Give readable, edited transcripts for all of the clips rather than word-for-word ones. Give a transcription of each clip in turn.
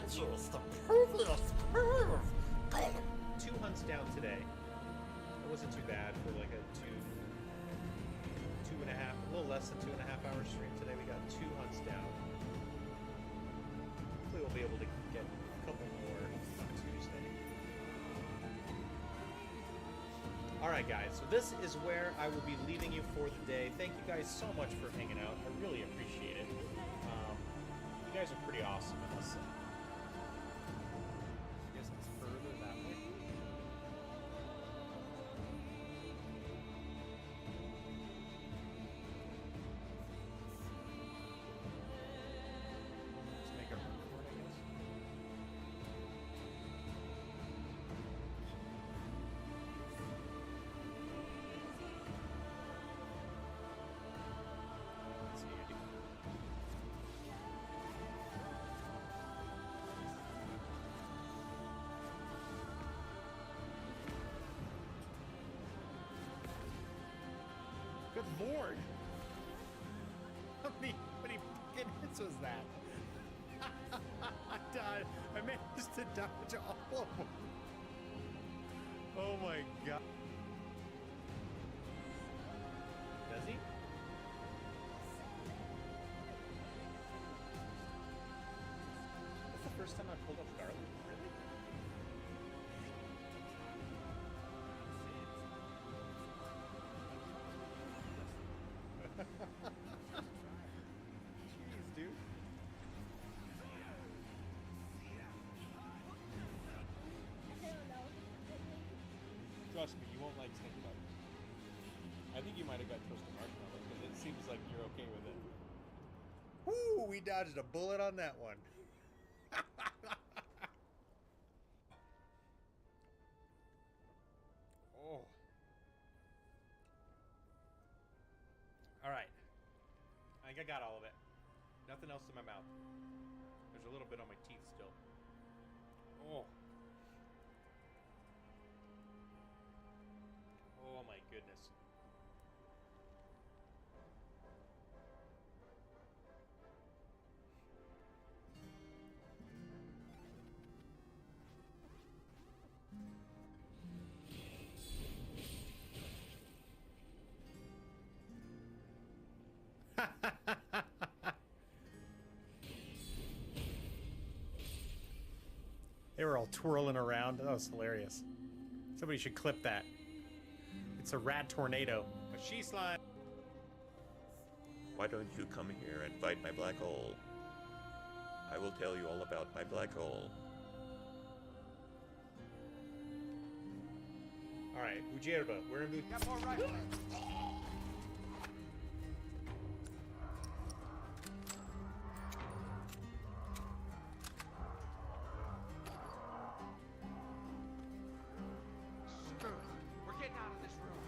Rangers, the previous move. 2 hunts down today. It wasn't too bad for like a two and a half, a little less than 2.5 hour stream today. We got 2 hunts down. Hopefully we'll be able to get a couple more on Tuesday. Alright guys, so this is where I will be leaving you for the day. Thank you guys so much for hanging out. I really appreciate it. You guys are pretty awesome in this. I guess it's further that way. Let's make a run for it, I guess. Let's see, Andy. Good lord! How many fucking hits was that? I managed to dodge all of them. Oh my god. Does he? That's the first time I pulled up Garland, really? Jeez, dude. Trust me, you won't like Snake Bite. I think you might have got toasted marshmallow because it seems like you're okay with it. Woo! We dodged a bullet on that one. Oh. Alright. I think I got all of it. Nothing else in my mouth. There's a little bit on my teeth still. Oh. Oh my goodness. They were all twirling around. That was hilarious. Somebody should clip that. It's a rat tornado. A she slime. Why don't you come here and fight my black hole? I will tell you all about my black hole. Alright, Ujierba, we're gonna Got more rifles. Screw it. We're getting out of this room.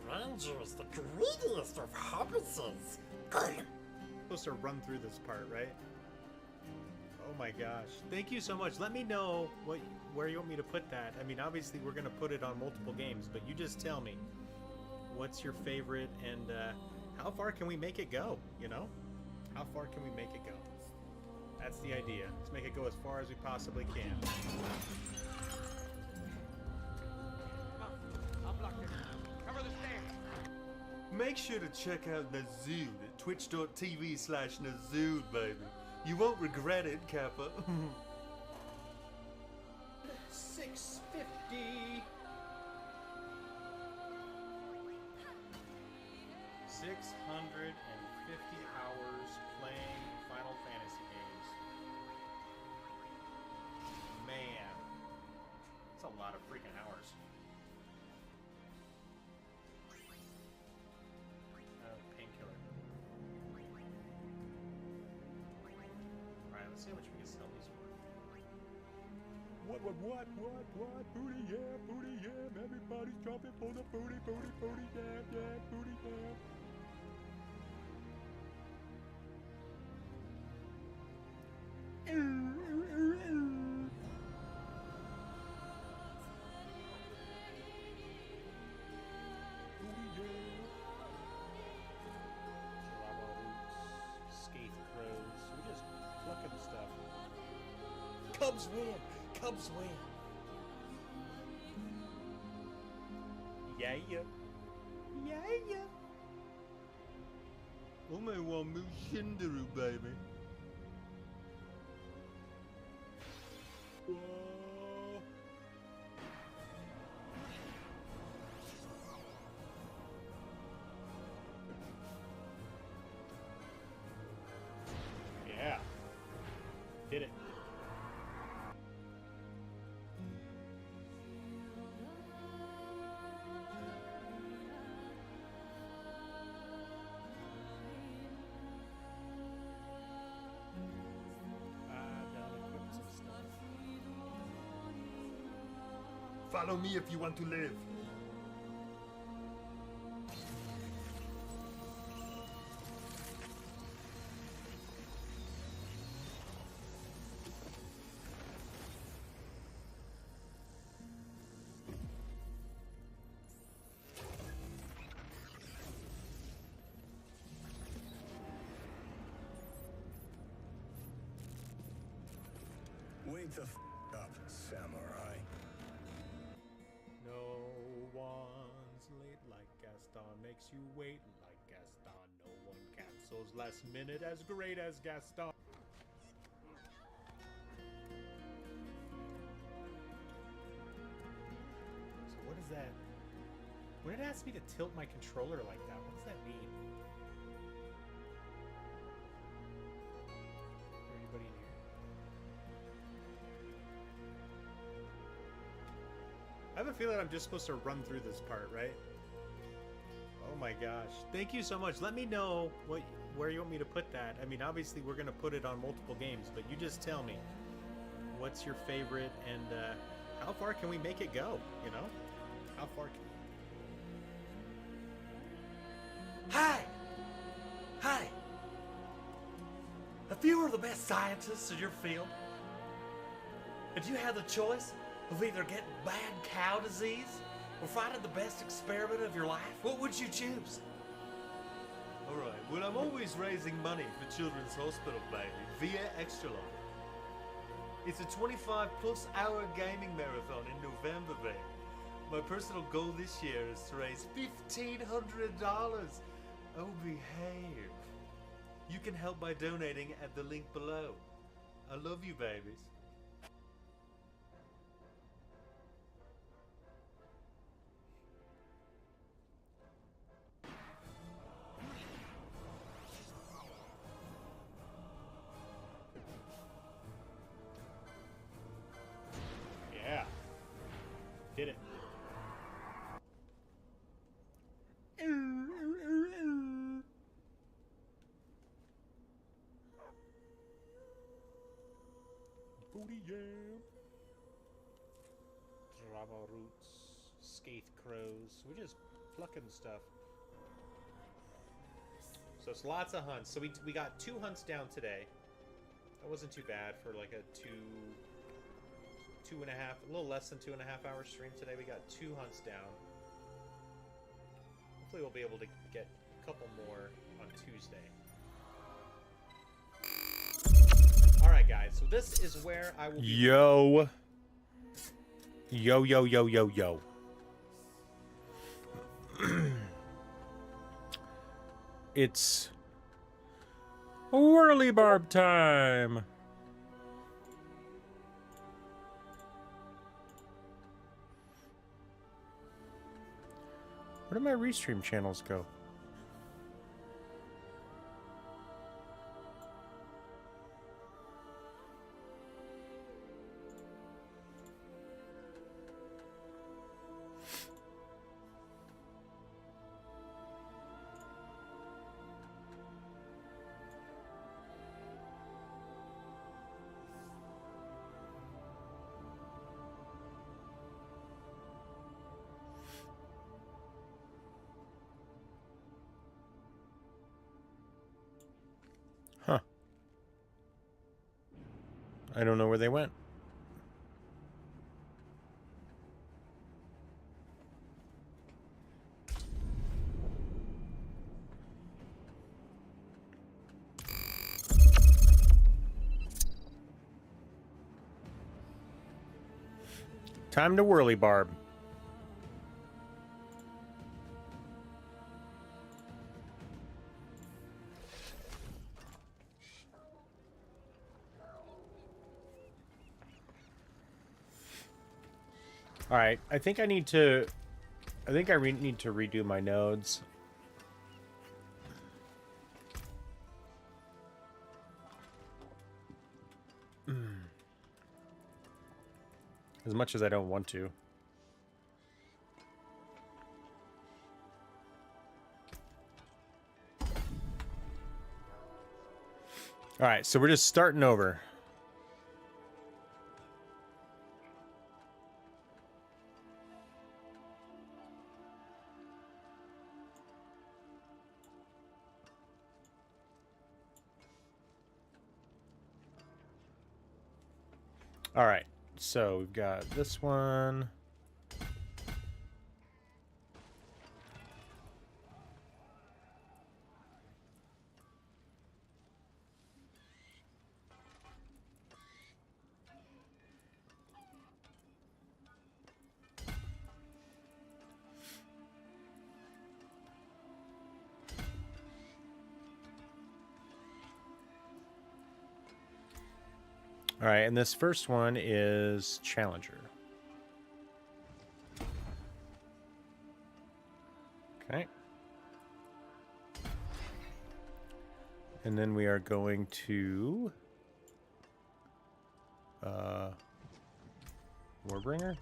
Rangers, the greediest of hobbitses. supposed to run through this part, right? Oh my gosh. Thank you so much. Let me know where you want me to put that. I mean, obviously we're going to put it on multiple games, but you just tell me what's your favorite and how far can we make it go, you know? How far can we make it go? That's the idea. Let's make it go as far as we possibly can. I'm blocked in. Cover the stairs. Make sure to check out Nazood at twitch.tv/Nazood, baby. You won't regret it, Kappa. 650. 650 hours playing Final Fantasy games. Man, that's a lot of freaking hours. Painkiller. Alright, let's see how much we can sell these for. What, booty, yeah, everybody's jumping for the booty, yeah, booty, yeah. Skate Crow. Cubs win. Cubs win. Yeah, yeah. Yeah, yeah. I may want me Shindaru, baby. Whoa. Yeah. Did it. Follow me if you want to live. Wake the up, samurai. No one's late like Gaston makes you wait like Gaston. No one cancels last minute as great as Gaston. So what is that? When it asks me to tilt my controller like that, what does that mean? Is there anybody in here? I have a feeling I'm just supposed to run through this part, right? Oh my gosh. Thank you so much. Let me know where you want me to put that. I mean, obviously we're going to put it on multiple games, but you just tell me what's your favorite and how far can we make it go, you know? How far can... Hi! Hi! If you were the best scientist in your field, and you had the choice of either getting bad cow disease or finding the best experiment of your life, what would you choose? Alright, well, I'm always raising money for Children's Hospital, baby, via Extra Life. It's a 25-plus hour gaming marathon in November, baby. My personal goal this year is to raise $1,500. Oh, behave. You can help by donating at the link below. I love you, babies. Yeah. Did it. Booty jam. Drama roots, scathe crows. We're just plucking stuff. So it's lots of hunts. So we got 2 hunts down today. That wasn't too bad for like a 2.5, a little less than 2.5 hour stream today. We got 2 hunts down. Hopefully we'll be able to get a couple more on Tuesday. Alright guys, so this is where I will be... Yo. Yo, yo, yo, yo, yo. It's Whirly Barb time. Where did my restream channels go? Huh. I don't know where they went. Time to Whirly Barb. All right, I think I need to. I think I need to redo my nodes. As much as I don't want to. All right, so we're just starting over. All right, so we've got this one. All right, and this first one is Challenger. Okay. And then we are going to Warbringer.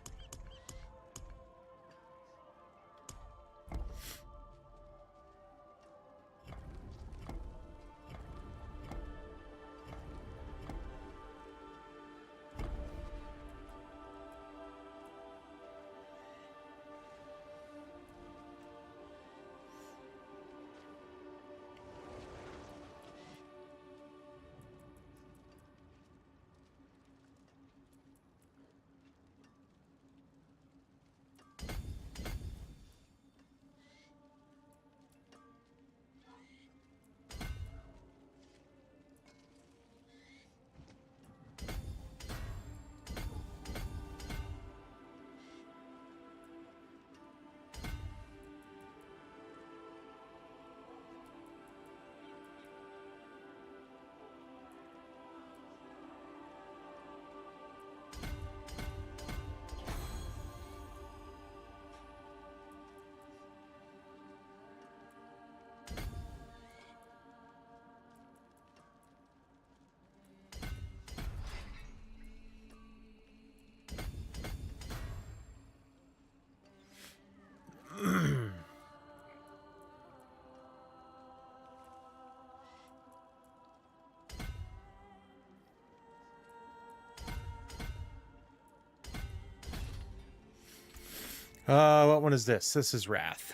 What one is this? This is Wrath.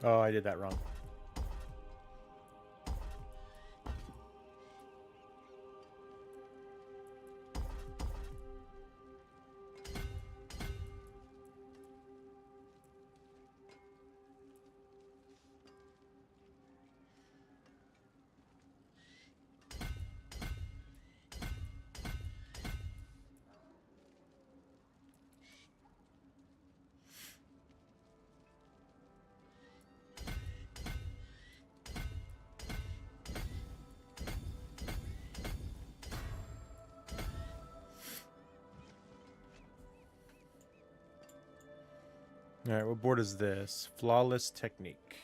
Oh, I did that wrong. All right, what board is this? Flawless Technique.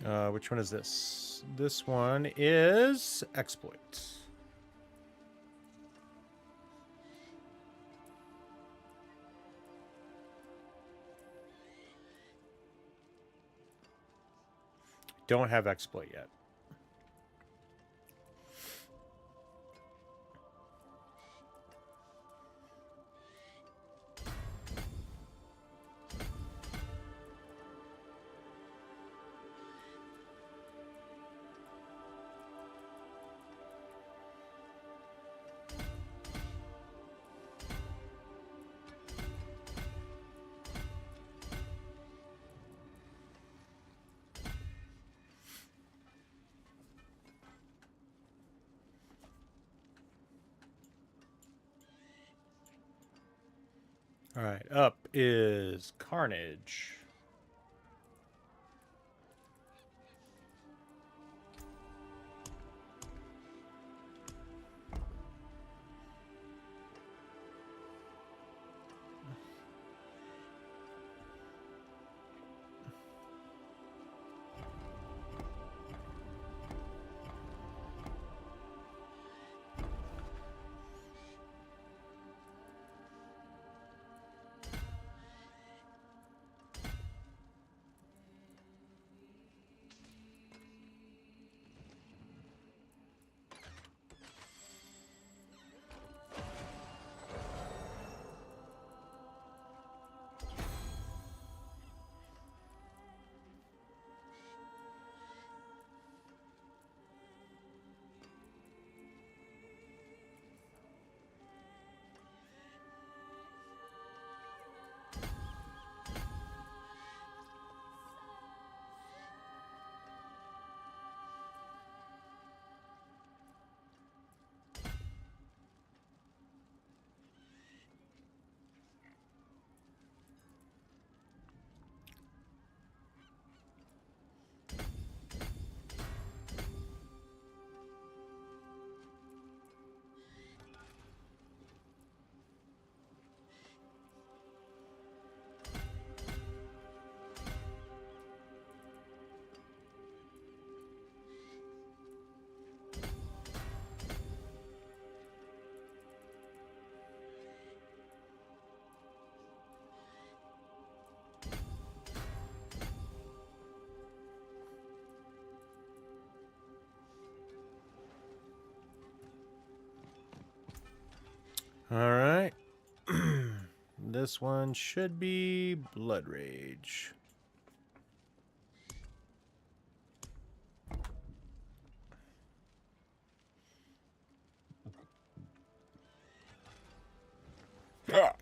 Which one is this? This one is exploit. Don't have exploit yet. All right, up is Carnage. All right. This one should be Blood Rage. Ah.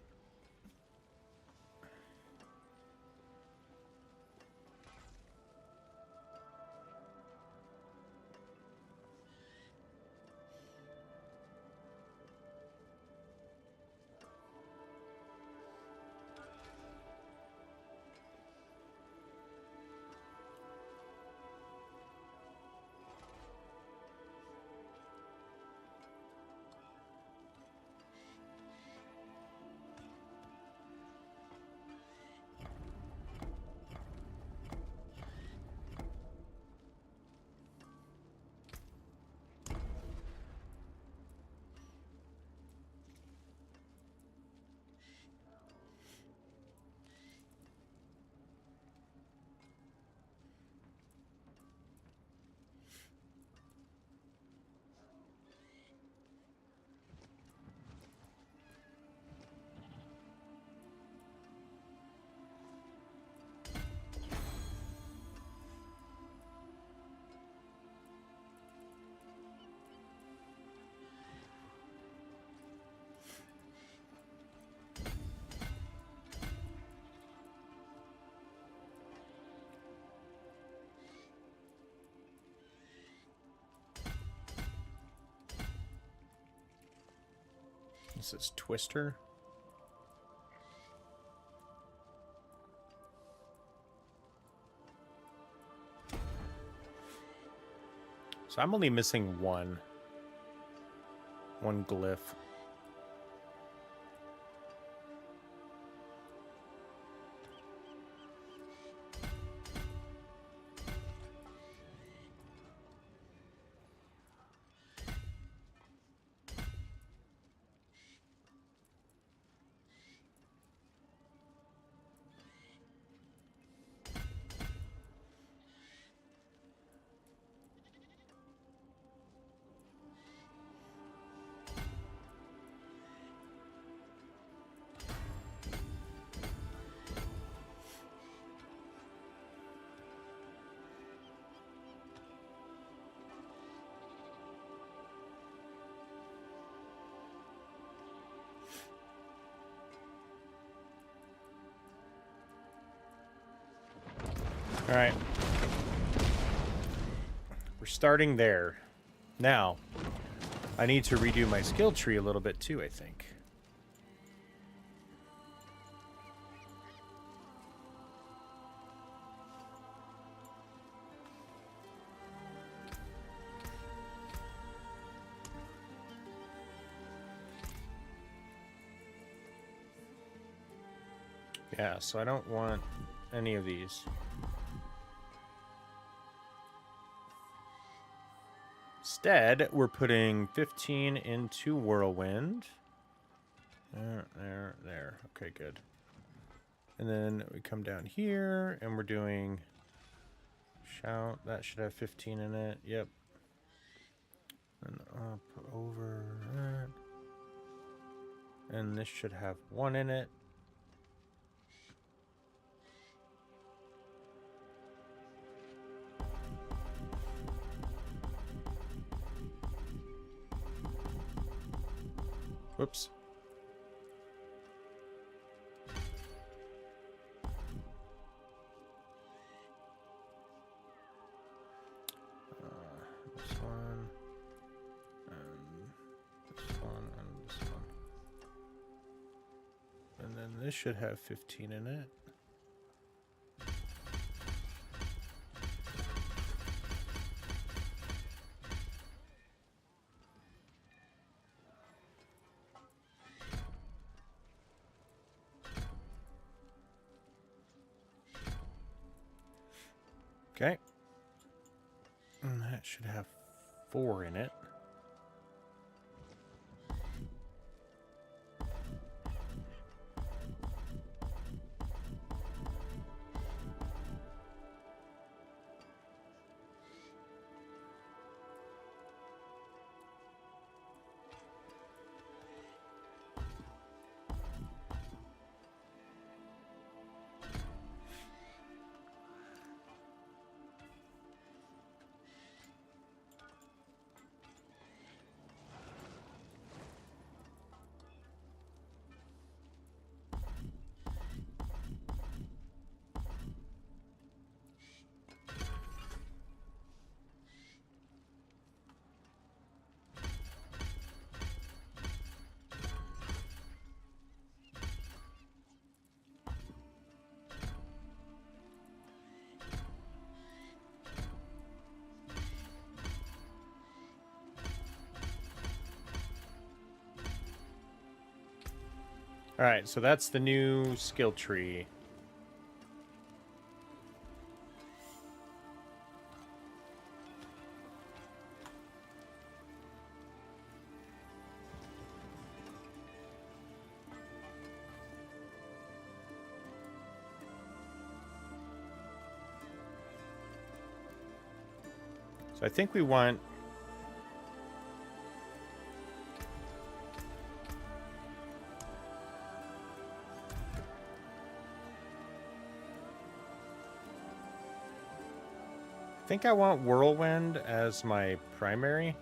This is Twister. So I'm only missing one glyph. All right. We're starting there. Now, I need to redo my skill tree a little bit too, I think. Yeah, so I don't want any of these. Instead, we're putting 15 into Whirlwind. There. Okay, good. And then we come down here, and we're doing Shout. That should have 15 in it. Yep. And up over that. And this should have 1 in it. Whoops. This one, and this one, and this one. And then this should have 15 in it. Okay. And that should have 4 in it. All right, so that's the new skill tree. So I think we want I want Whirlwind as my primary.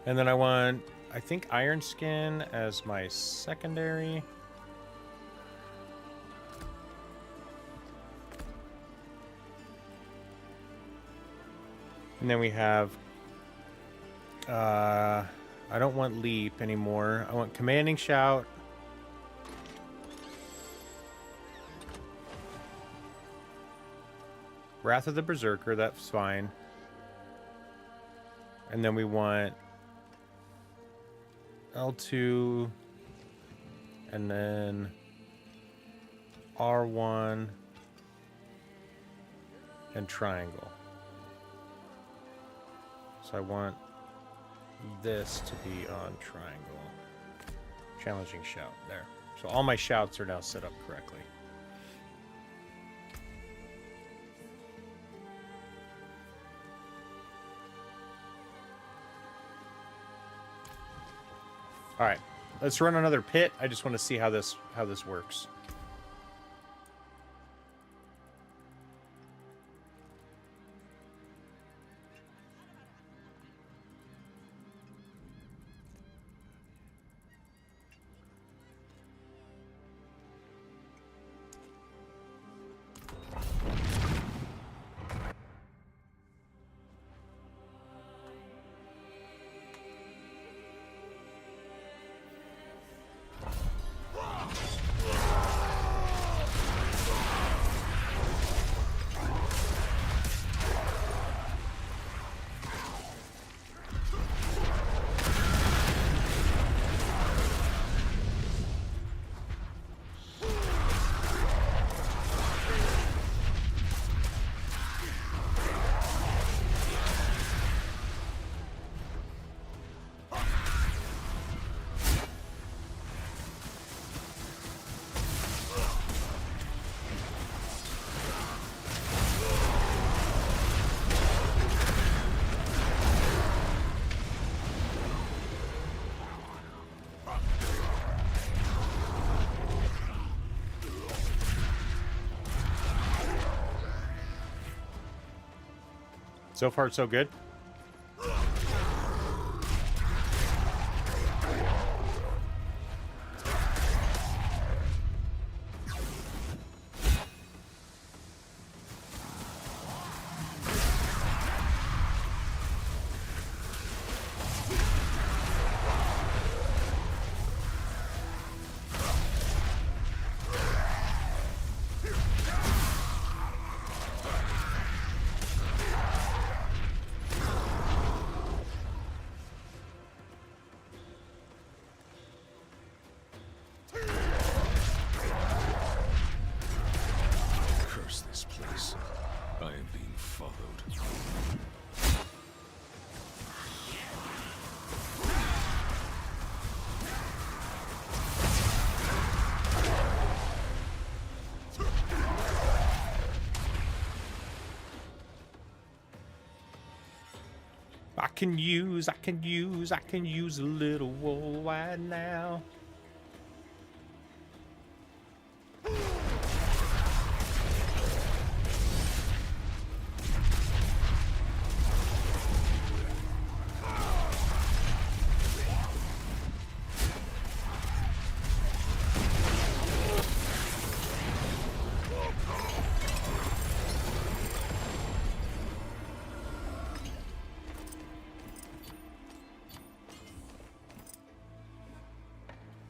And then I think Iron Skin as my secondary. And then we have, I don't want Leap anymore. I want Commanding Shout. Wrath of the Berserker, that's fine. And then we want L2, and then R1, and Triangle. So I want this to be on Triangle. Challenging Shout, there. So all my shouts are now set up correctly. All right, let's run another pit. I just want to see how this works. So far, so good. Curse this place. I am being followed. I can use a little wool right now.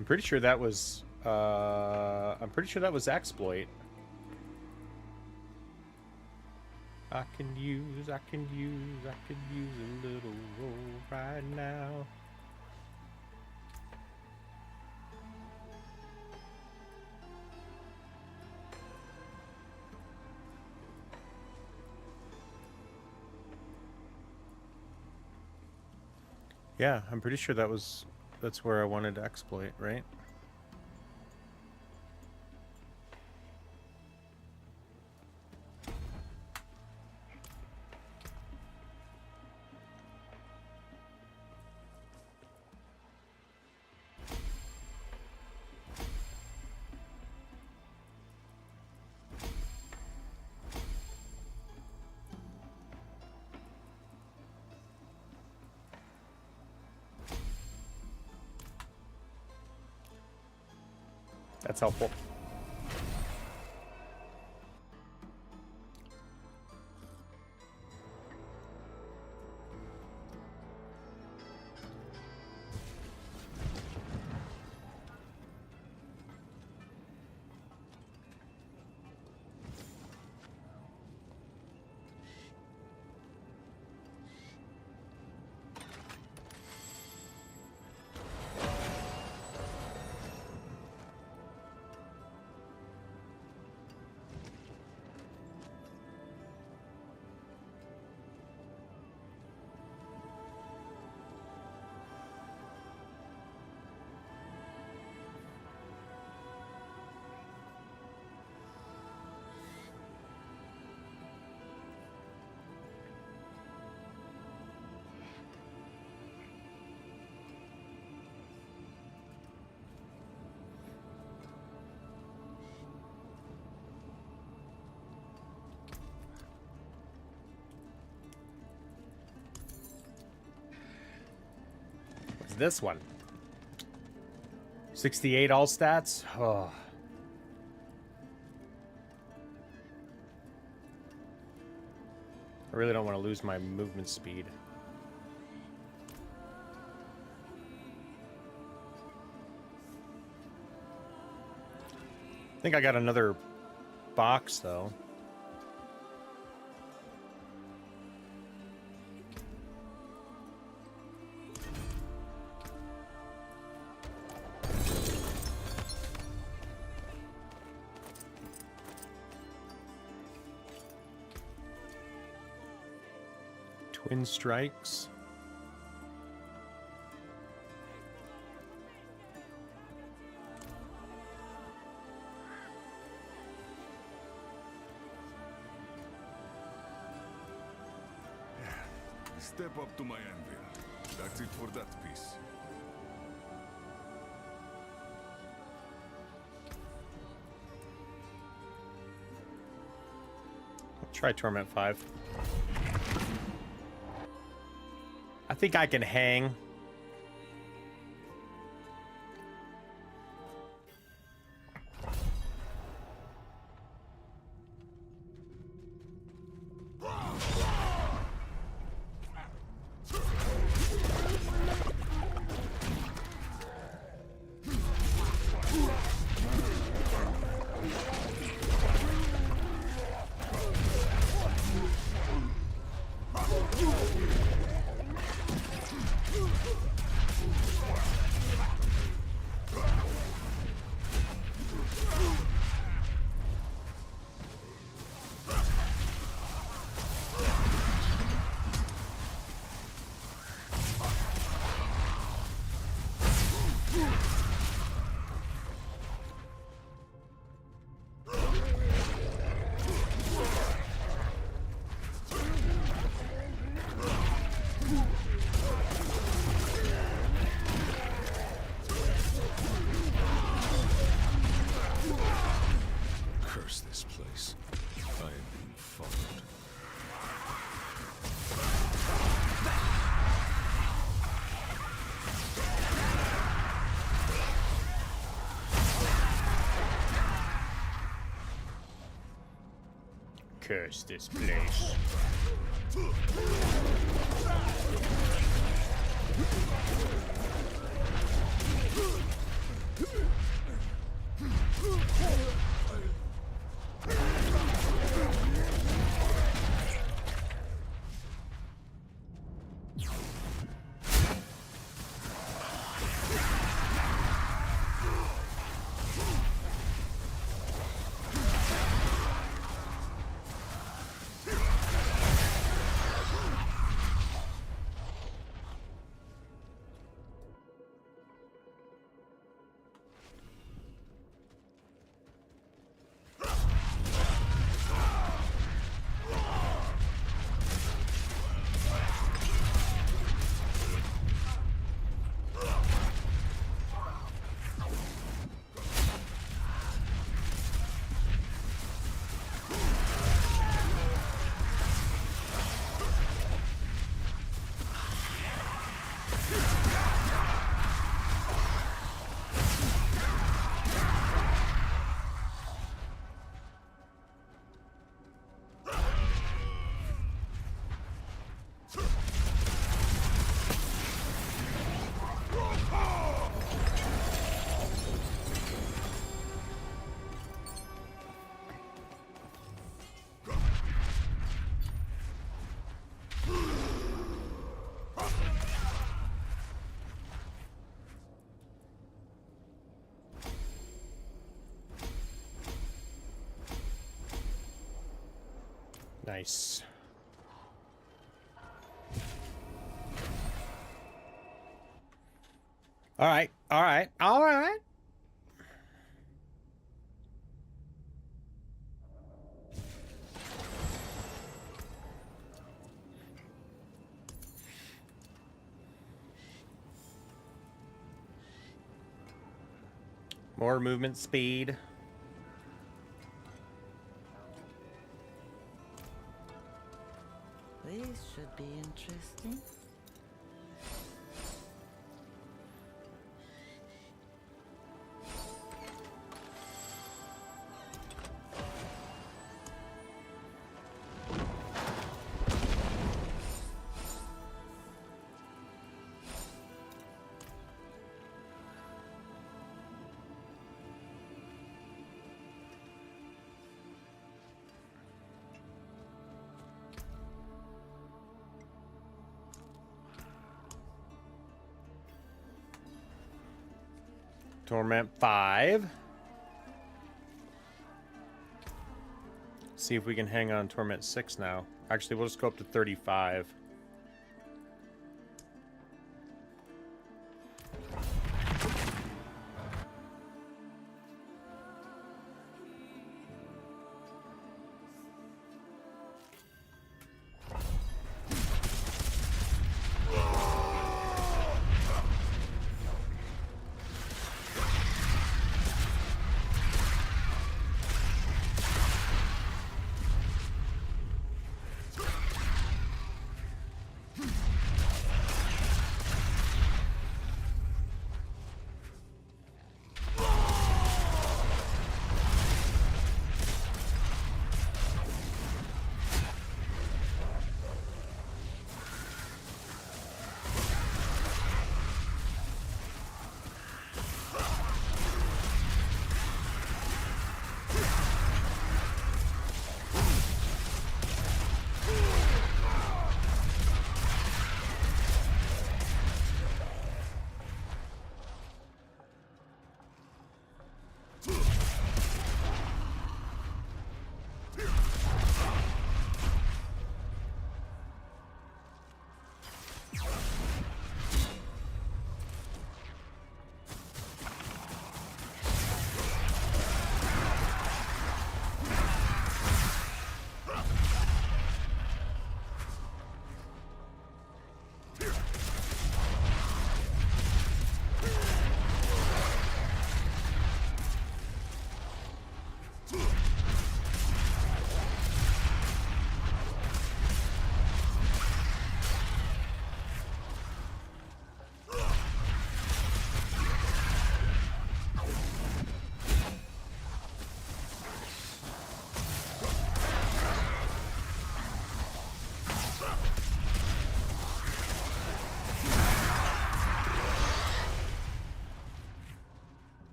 I'm pretty sure that was exploit. I can use a little roll right now. Yeah, I'm pretty sure that's where I wanted to exploit, right? That's helpful. This one 68 all stats. Oh, I really don't want to lose my movement speed. I think I got another box though. Twin strikes. Step up to my anvil. That's it for that piece. I'll try Torment 5. I think I can hang. Curse this place. I am being followed. Curse this place. Nice. All right, all right, all right. More movement speed. This should be interesting. Torment 5. See if we can hang on Torment 6 now. Actually, we'll just go up to 35.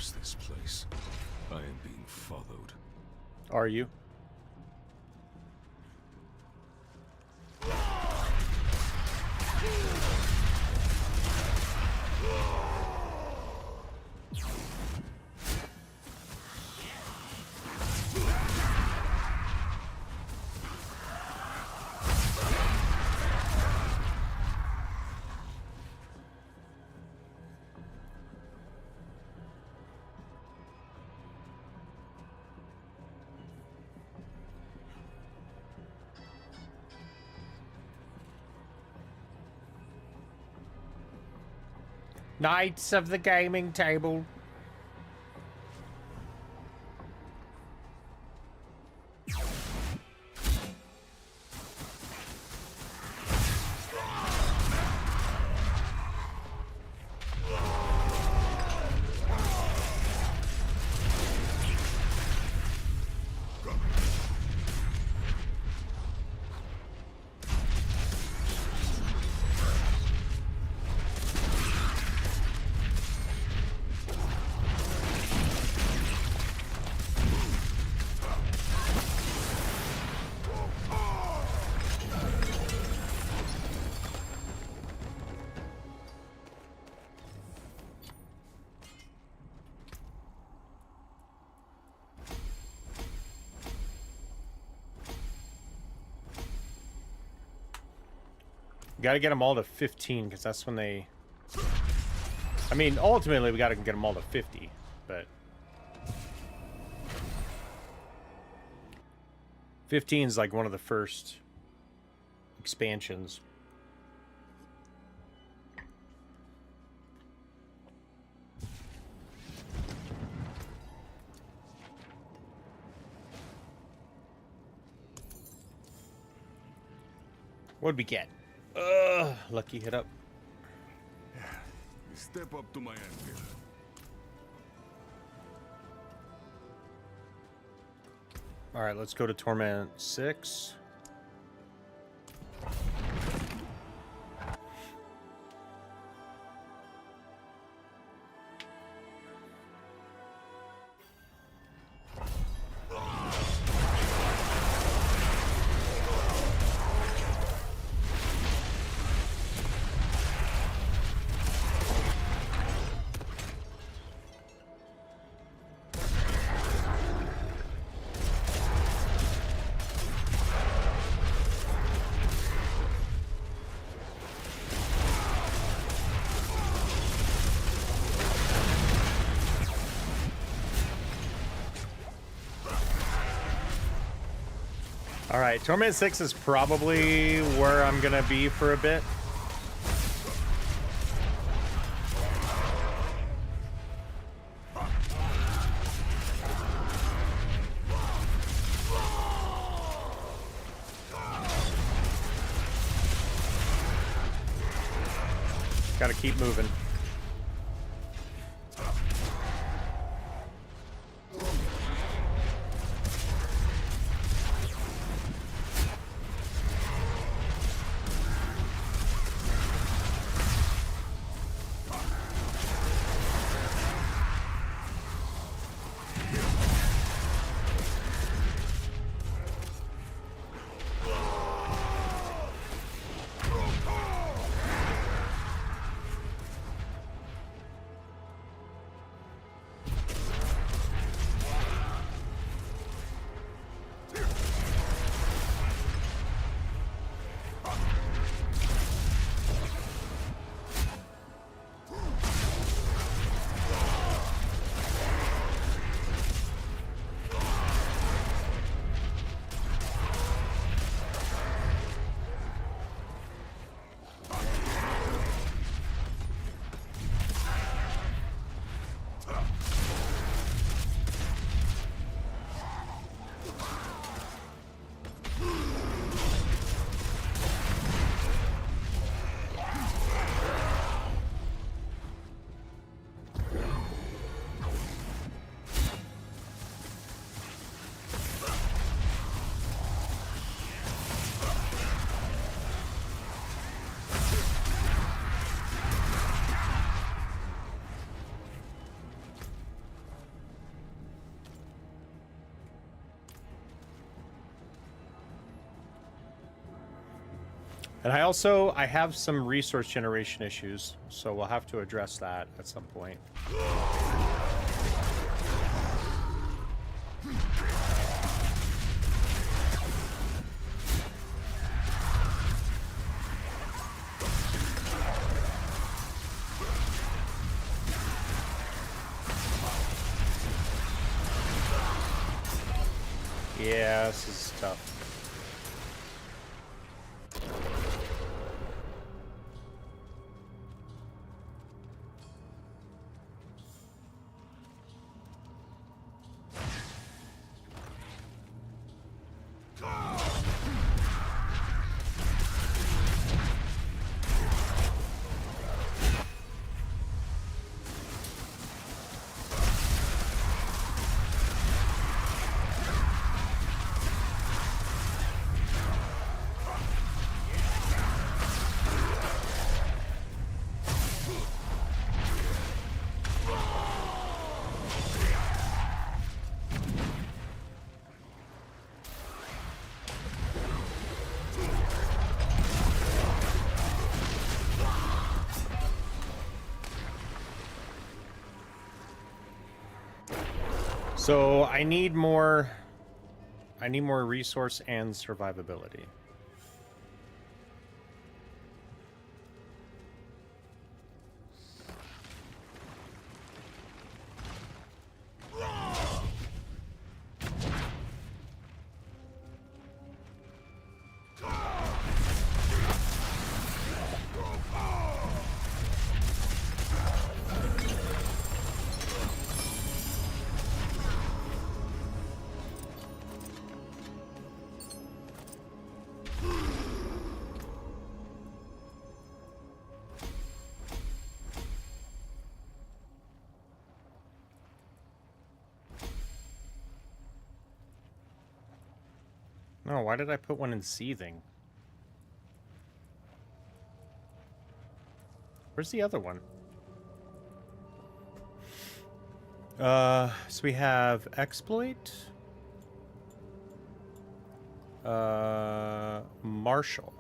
curse this place. I am being followed. Are you? Knights of the gaming table. Got to get them all to 15 because that's when they... I mean, ultimately we got to get them all to 50, but... 15 is like one of the first expansions. What'd we get? Lucky hit up. Step up to my anvil. All right, let's go to Torment 6. All right, Torment 6 is probably where I'm gonna be for a bit. Gotta keep moving. And I have some resource generation issues, so we'll have to address that at some point. Yeah, this is tough. So I need more resource and survivability. No, why did I put one in seething? Where's the other one? So we have exploit. Marshall.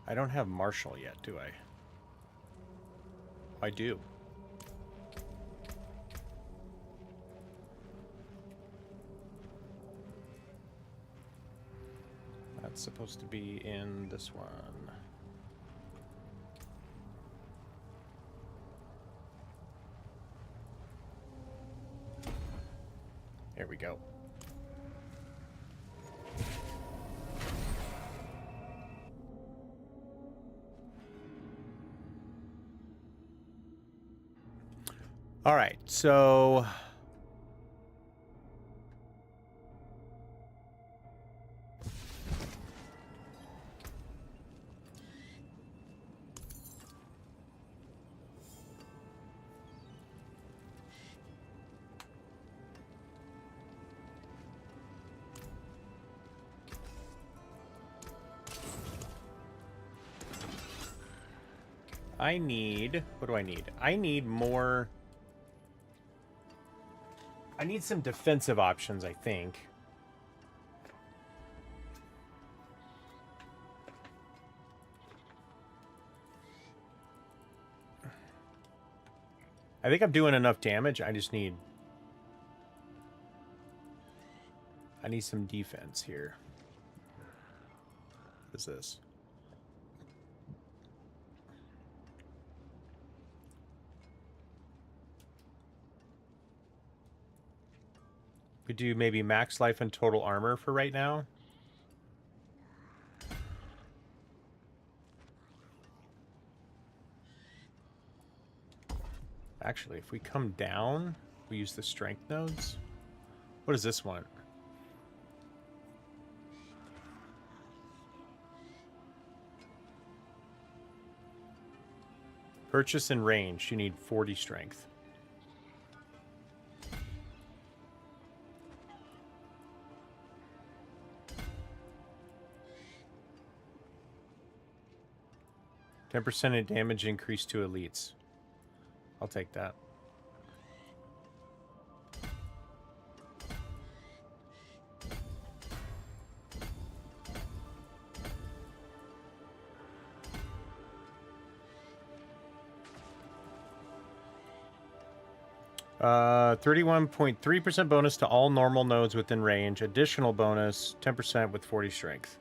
I don't have Marshall yet, do I? I do. That's supposed to be in this one. There we go. All right, so I need, what do I need? I need more, I need some defensive options, I think. I think I'm doing enough damage. I just need, I need some defense here. What is this? Could do maybe max life and total armor for right now. Actually, if we come down, we use the strength nodes. What does this want? Purchase and range. You need 40 strength. %10 damage increase to elites. I'll take that. 31.3% bonus to all normal nodes within range. Additional bonus, 10% with 40 strength.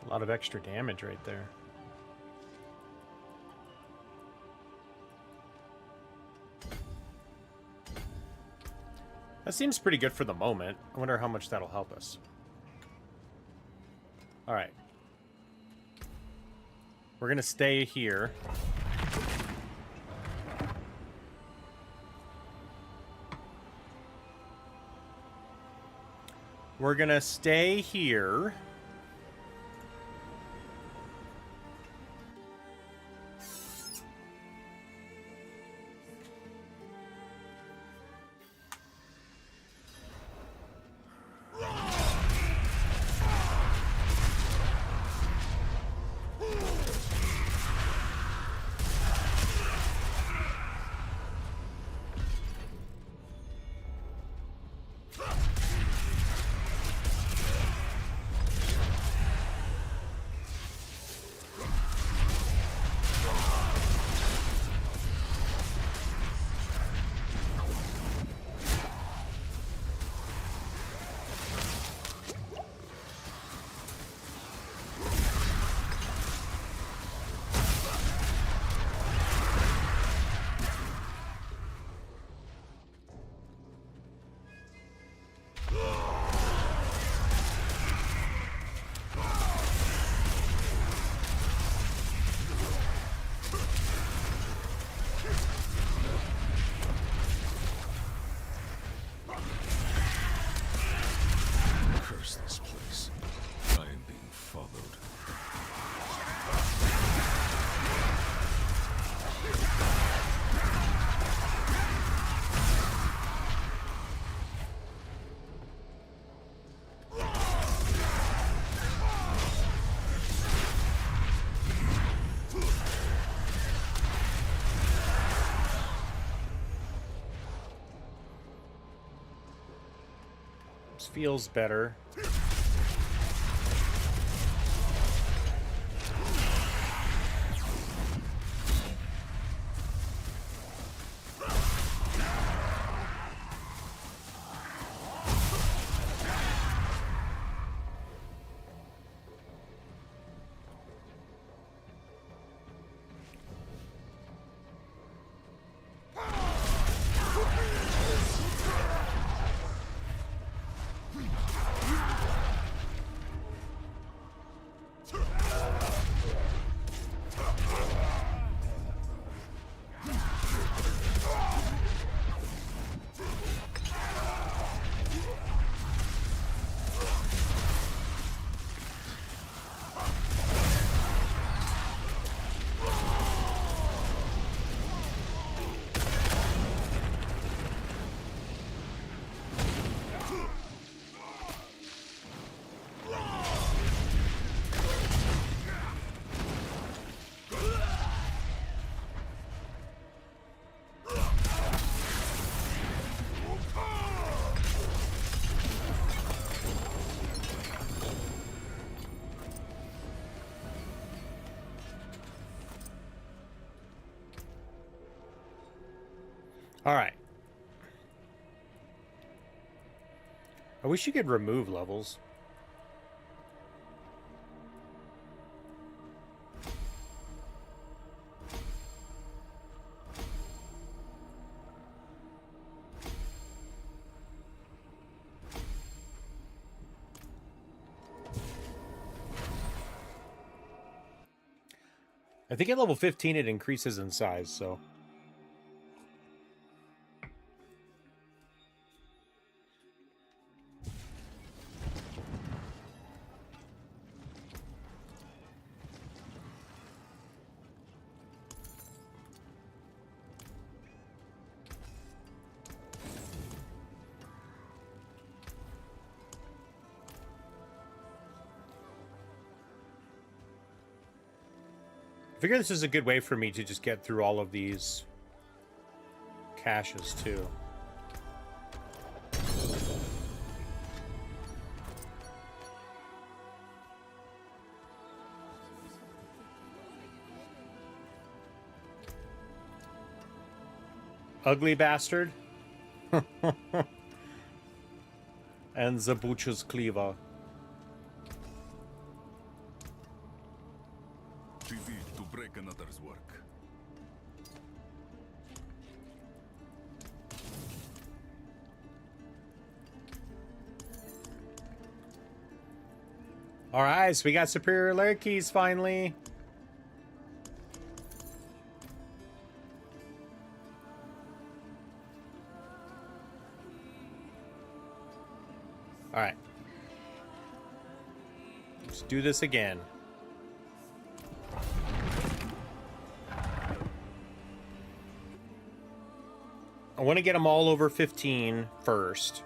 A lot of extra damage right there. That seems pretty good for the moment. I wonder how much that'll help us. All right. We're going to stay here. We're going to stay here. Curse this place. I am being followed. This feels better. All right. I wish you could remove levels. I think at level 15 it increases in size, so... figure this is a good way for me to just get through all of these caches too. Ugly bastard. And the butcher's cleaver. Too big to break another's work. Alright, so we got superior layer keys finally. Alright. Let's do this again. I want to get them all over 15 first.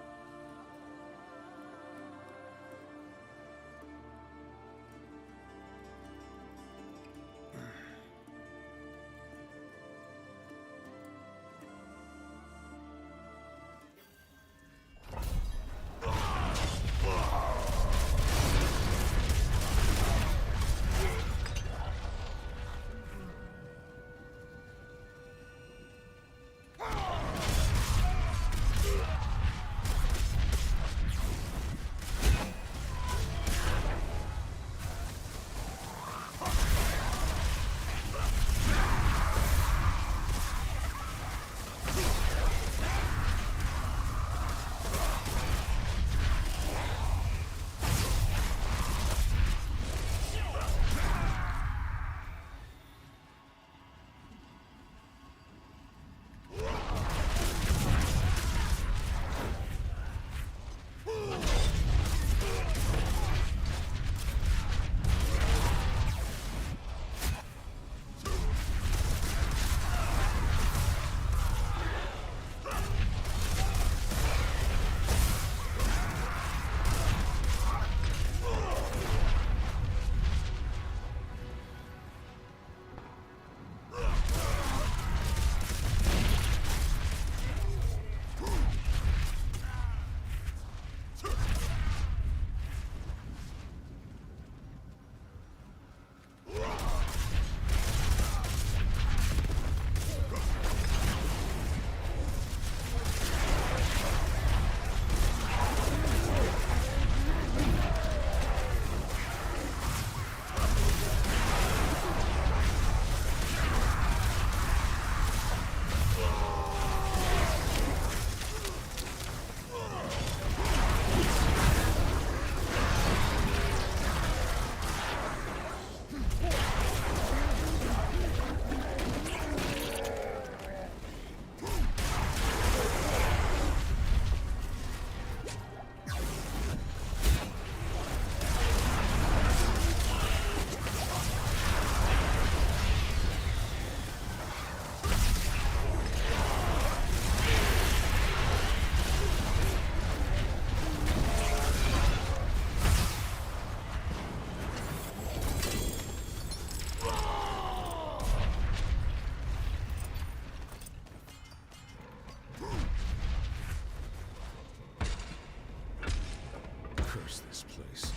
Curse this place.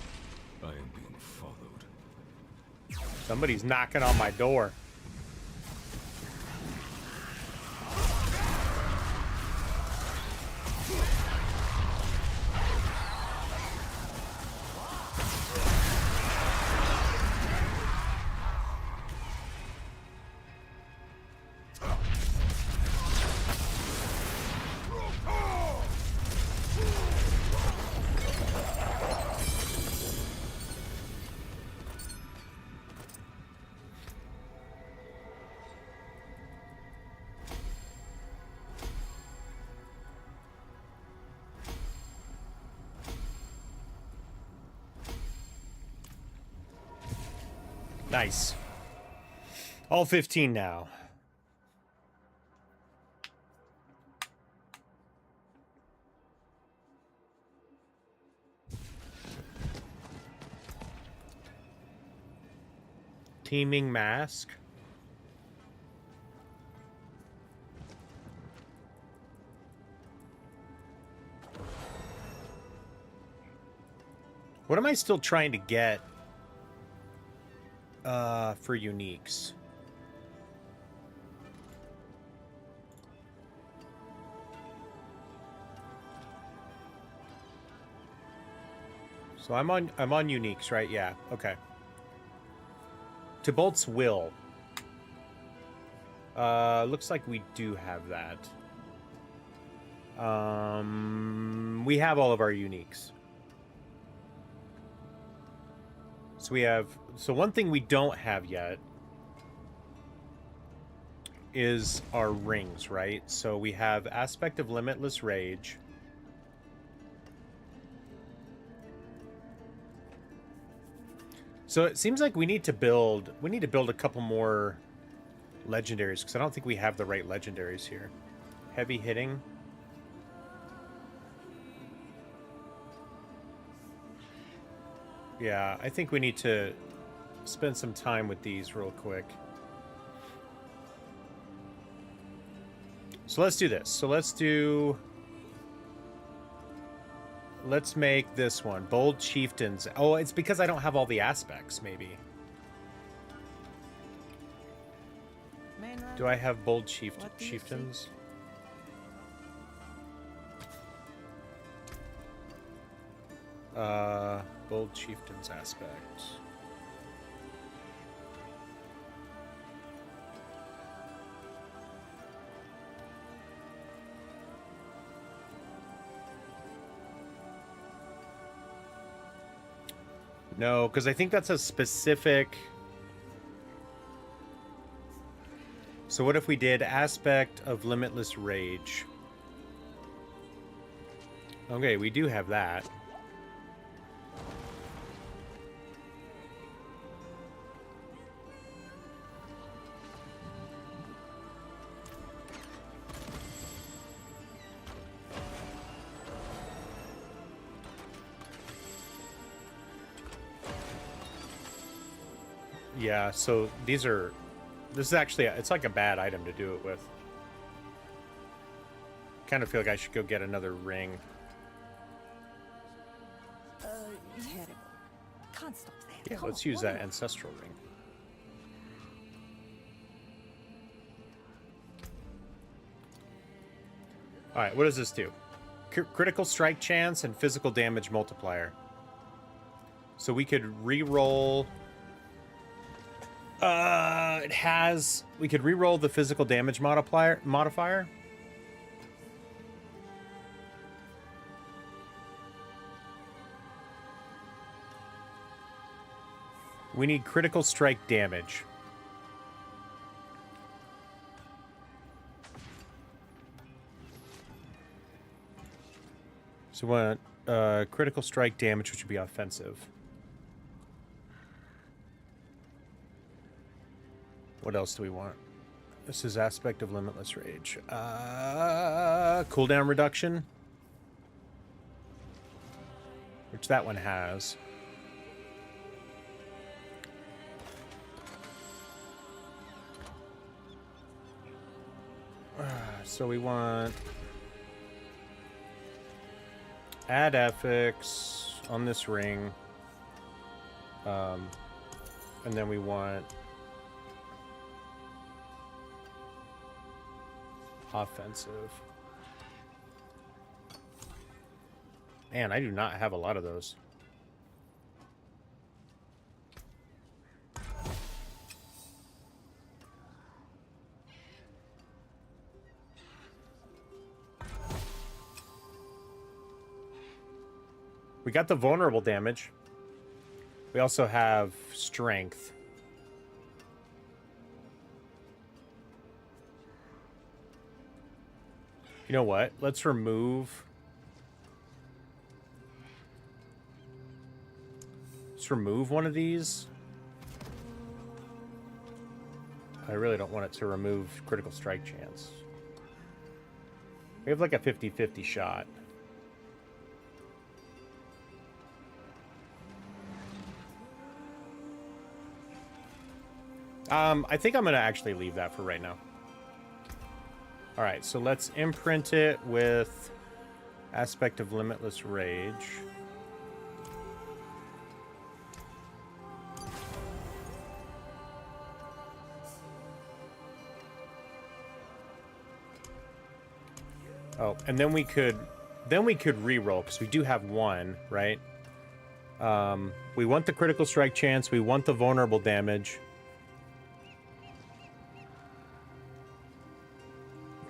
I am being followed. Somebody's knocking on my door. Nice. All 15 now. Teeming mask. What am I still trying to get for uniques? So I'm on uniques, right? Yeah. Okay. Tybalt's Will. Looks like we do have that. We have all of our uniques. So we have... So one thing we don't have yet is our rings, right? So we have Aspect of Limitless Rage. So it seems like we need to build a couple more legendaries, because I don't think we have the right legendaries here. Heavy hitting. Yeah, I think we need to spend some time with these real quick. So let's do this. So let's make this one. Bold Chieftains. Oh, it's because I don't have all the aspects, maybe. Do I have Bold Chieftains? Bold Chieftains aspect. No, because I think that's a specific... So what if we did Aspect of Limitless Rage? Okay, we do have that. Yeah, so these are... This is actually... It's like a bad item to do it with. Kind of feel like I should go get another ring. Terrible. Can't stop that. Yeah, let's use that ancestral ring. Alright, what does this do? Critical strike chance and physical damage multiplier. So we could re-roll... it has... We could re-roll the physical damage modifier. We need critical strike damage. So we want critical strike damage, which would be offensive. What else do we want? This is Aspect of Limitless Rage. Cooldown reduction. Which that one has. So we want... Add affix on this ring. And then we want... offensive. Man, I do not have a lot of those. We got the vulnerable damage. We also have strength. You know what? Let's remove... Let's remove one of these. I really don't want it to remove critical strike chance. We have like a 50-50 shot. I think I'm going to actually leave that for right now. Alright, so let's imprint it with Aspect of Limitless Rage. Oh, and then we could re-roll because we do have one, right? We want the critical strike chance. We want the vulnerable damage.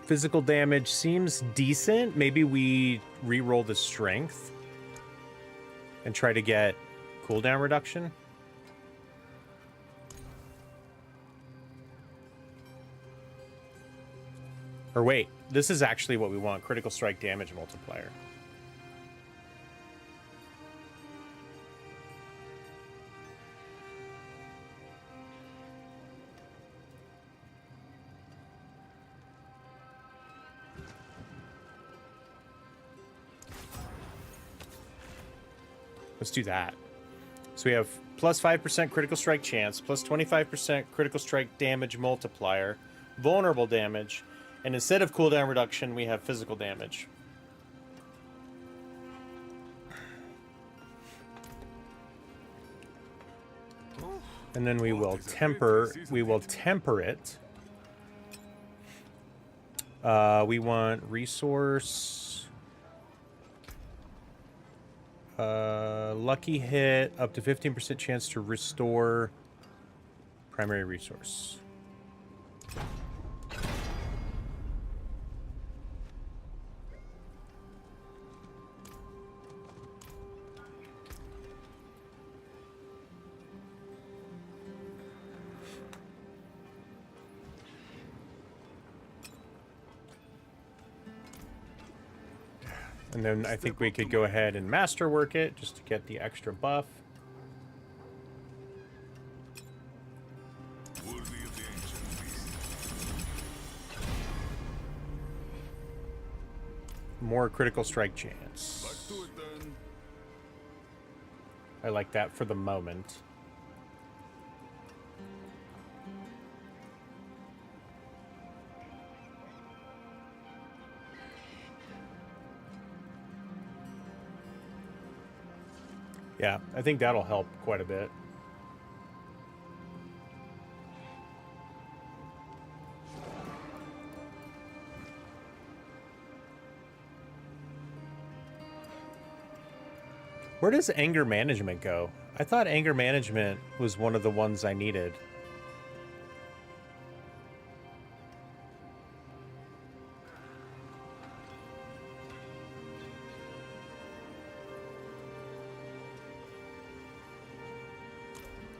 Physical damage seems decent. Maybe we re-roll the strength and try to get cooldown reduction. Or wait, this is actually what we want, critical strike damage multiplier. Let's do that. So we have plus 5% critical strike chance, plus 25% critical strike damage multiplier, vulnerable damage, and instead of cooldown reduction, we have physical damage. And then we will temper it. We want resource. Lucky hit, up to 15% chance to restore primary resource. And then I think we could go ahead and masterwork it just to get the extra buff. More critical strike chance. I like that for the moment. Yeah, I think that'll help quite a bit. Where does anger management go? I thought anger management was one of the ones I needed.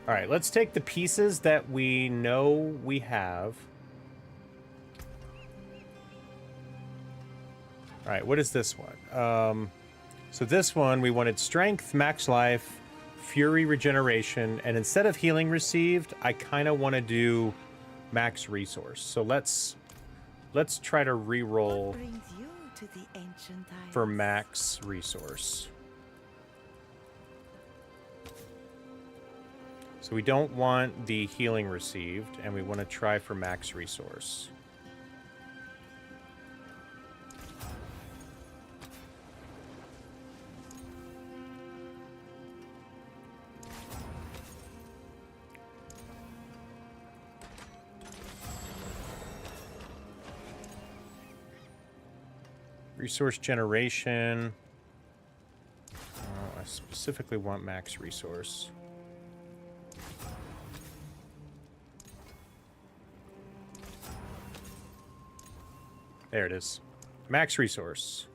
All right, let's take the pieces that we know we have. All right, what is this one? So this one, we wanted strength, max life, fury regeneration, and instead of healing received, I kind of want to do max resource. So let's try to re-roll for max resource. So we don't want the healing received, and we want to try for max resource. Resource generation. I specifically want max resource. There it is. Max resource.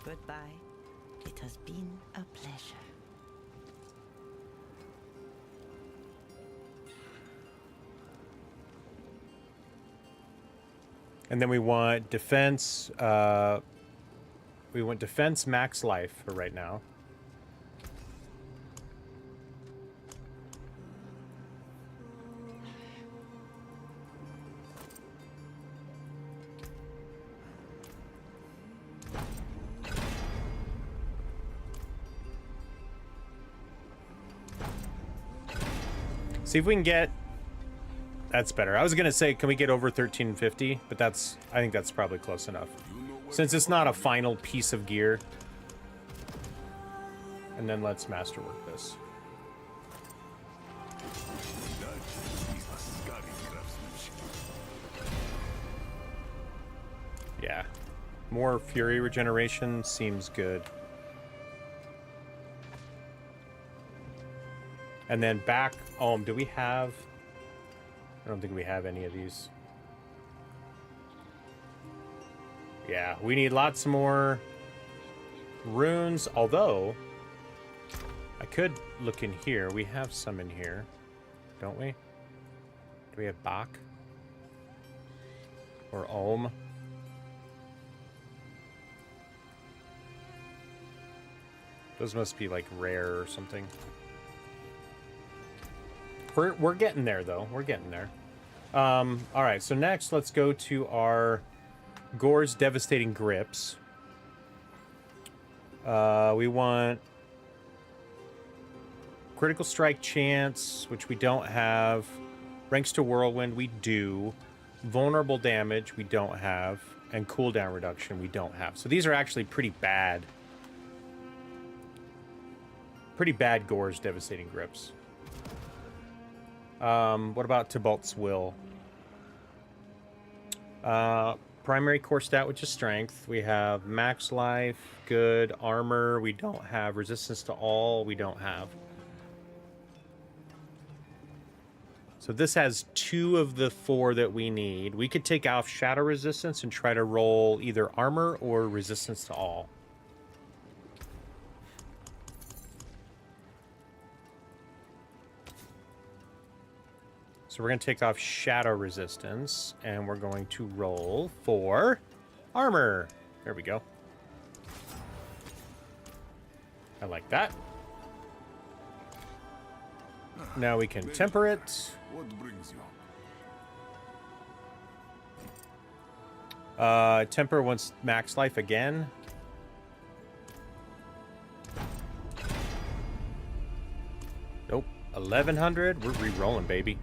Goodbye. It has been a pleasure. And then we want defense. We want defense max life for right now. See if we can get... That's better. I was going to say, can we get over 1350? But I think that's probably close enough. Since it's not a final piece of gear. And then let's masterwork this. More fury regeneration seems good. And then back home, do we have... I don't think we have any of these. Yeah, we need lots more runes, although I could look in here. We have some in here, don't we? Do we have Bach? Or Ohm? Those must be like rare or something. We're getting there though. We're getting there. All right, so next let's go to our Gore's Devastating Grips. We want Critical Strike Chance, which we don't have. Ranks to Whirlwind, we do. Vulnerable Damage, we don't have. And Cooldown Reduction, we don't have. So these are actually pretty bad. Pretty bad Gore's Devastating Grips. What about Tybalt's Will? Primary core stat, which is strength. We have max life, good, armor, we don't have. Resistance to all, we don't have. So this has 2 of the 4 that we need. We could take off shadow resistance and try to roll either armor or resistance to all. So we're going to take off shadow resistance, and we're going to roll for armor. There we go. I like that. Now we can temper it. What brings you? Temper wants max life again. Nope. 1100. We're re-rolling, baby.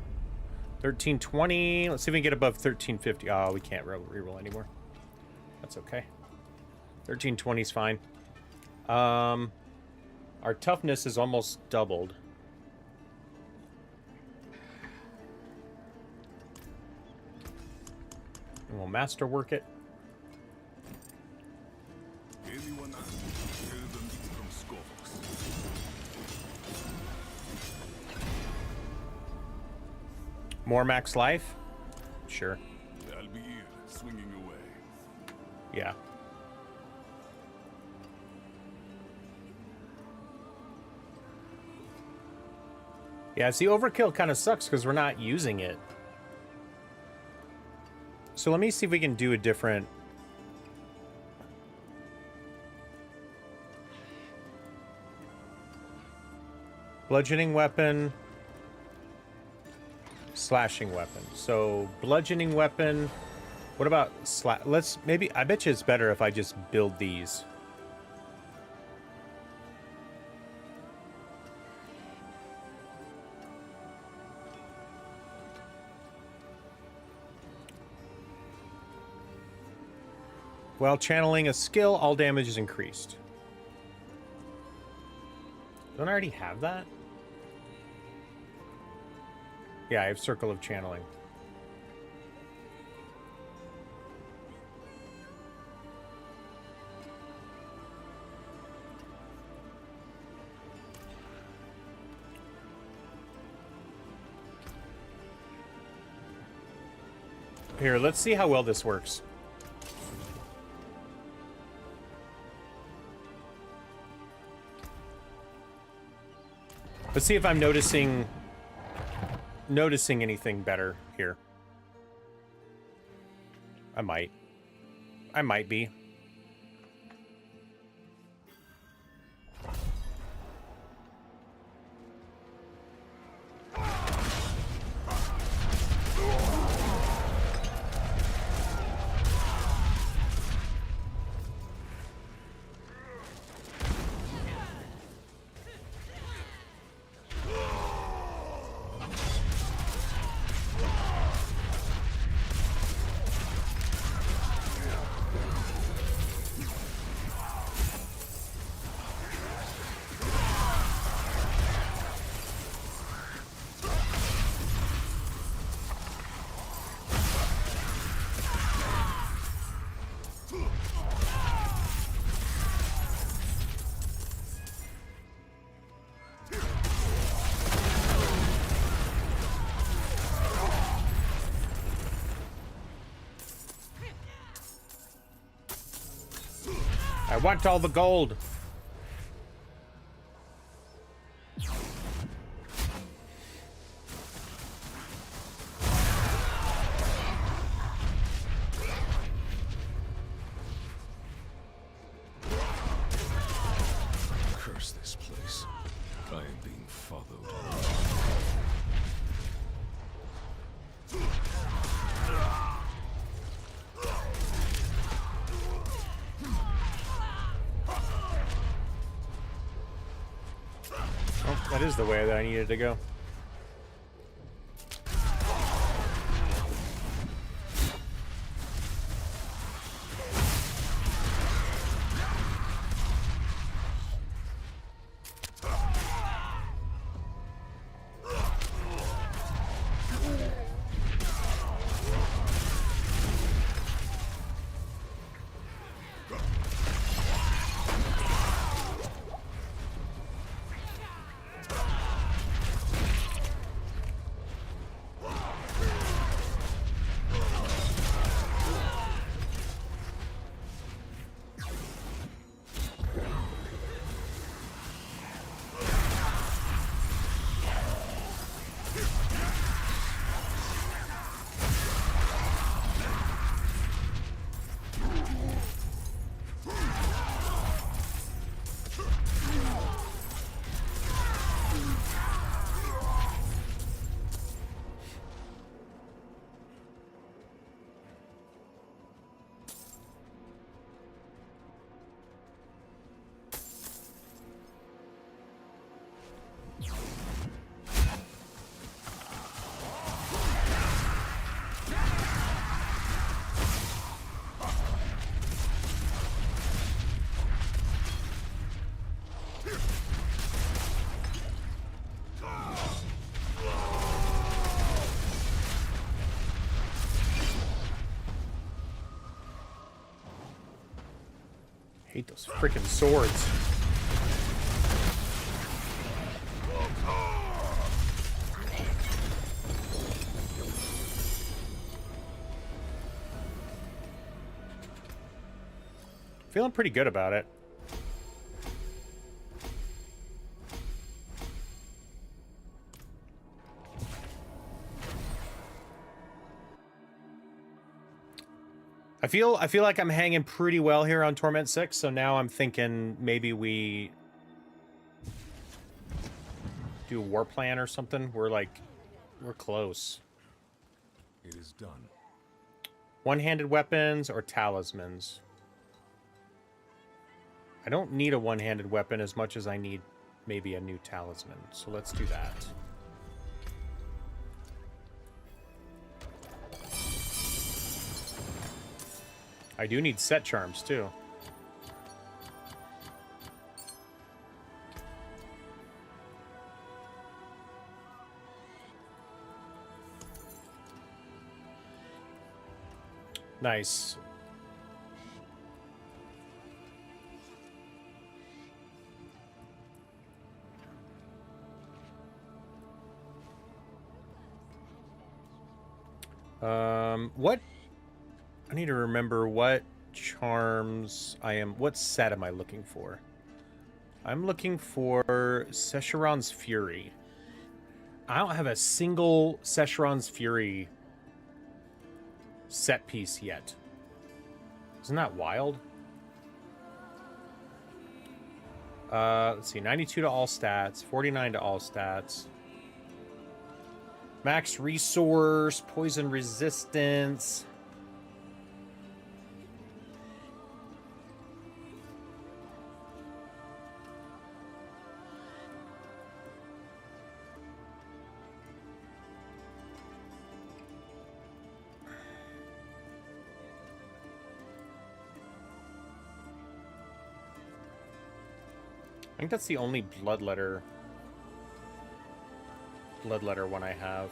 1320. Let's see if we can get above 1350. Oh, we can't re-roll anymore. That's okay. 1320 is fine. Our toughness is almost doubled. And we'll masterwork it. Anyone else? Tell them from Scovox. More max life? Sure. I'll be here, swinging away. Yeah. Yeah, see, overkill kind of sucks because we're not using it. So let me see if we can do a different... Bludgeoning weapon. Slashing weapon. So, bludgeoning weapon. What about let's maybe... I bet you it's better if I just build these. While channeling a skill, all damage is increased. Don't I already have that? Yeah, I have Circle of Channeling. Here, let's see how well this works. Let's see if I'm noticing anything better here. I might be. I want all the gold. Curse this place. I am being followed. Oh, that is the way that I needed to go. Hate those freaking swords. Feeling pretty good about it. I feel like I'm hanging pretty well here on Torment 6, so now I'm thinking maybe we do a war plan or something. We're close. It is done. One-handed weapons or talismans? I don't need a one-handed weapon as much as I need maybe a new talisman, so let's do that. I do need set charms, too. Nice. What? I need to remember what charms what set am I looking for? I'm looking for Sescheron's Fury. I don't have a single Sescheron's Fury set piece yet. Isn't that wild? Let's see, 92 to all stats, 49 to all stats. Max resource, poison resistance. I think that's the only bloodletter one I have.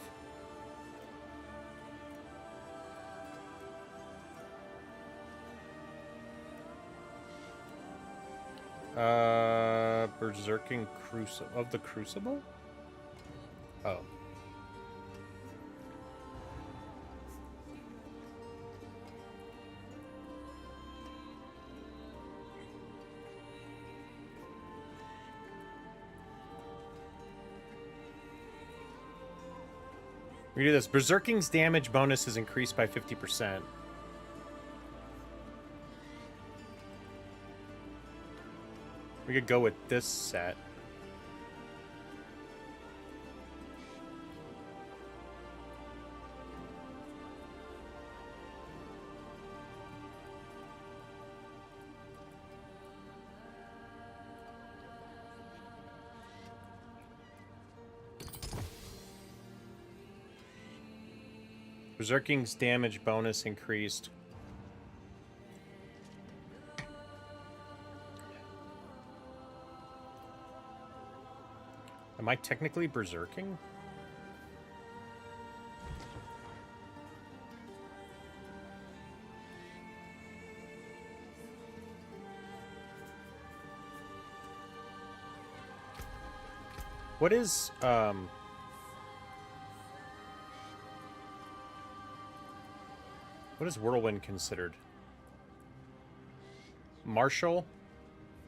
Berserking Crucible of the Crucible? Oh. We do this. Berserking's damage bonus is increased by 50%. We could go with this set. Berserking's damage bonus increased. Am I technically berserking? What is what is whirlwind considered? Martial?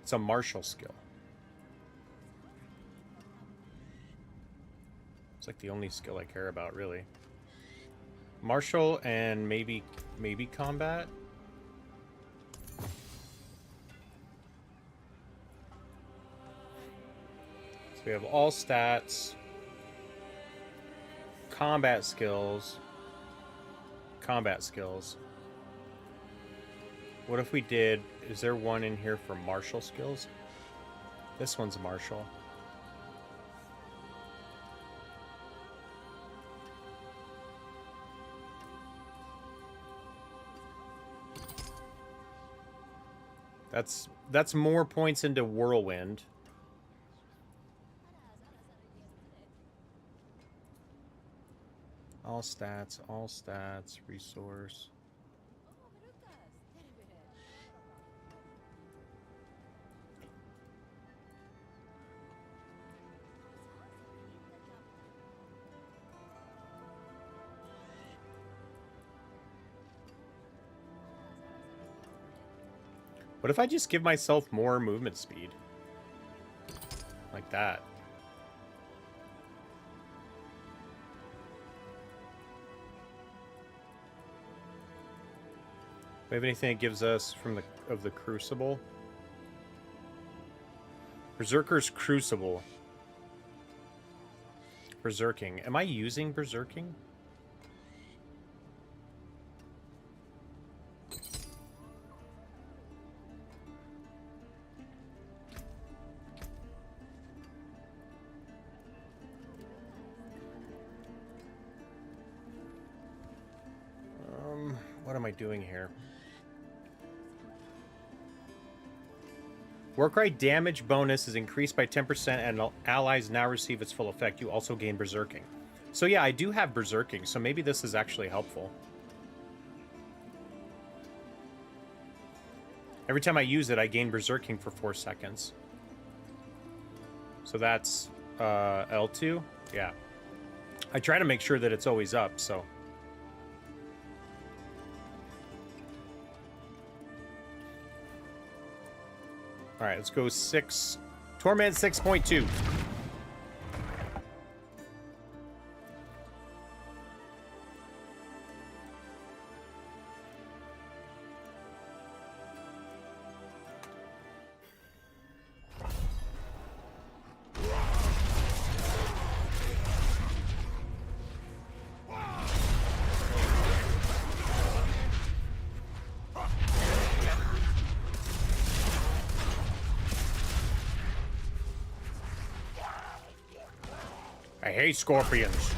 It's a martial skill. It's like the only skill I care about, really. Martial and maybe combat. So we have all stats, combat skills. What if we did, is there one in here for martial skills? This one's martial. That's more points into whirlwind. All stats, resource. What if I just give myself more movement speed? Like that. We have anything that gives us from the Crucible? Berserker's Crucible. Berserking. Am I using Berserking? What am I doing here? Warcry damage bonus is increased by 10% and allies now receive its full effect. You also gain Berserking. So yeah, I do have Berserking, so maybe this is actually helpful. Every time I use it, I gain Berserking for 4 seconds. So that's L2? Yeah. I try to make sure that it's always up, so... Alright, let's go 6. Torment 6.2. I hate scorpions.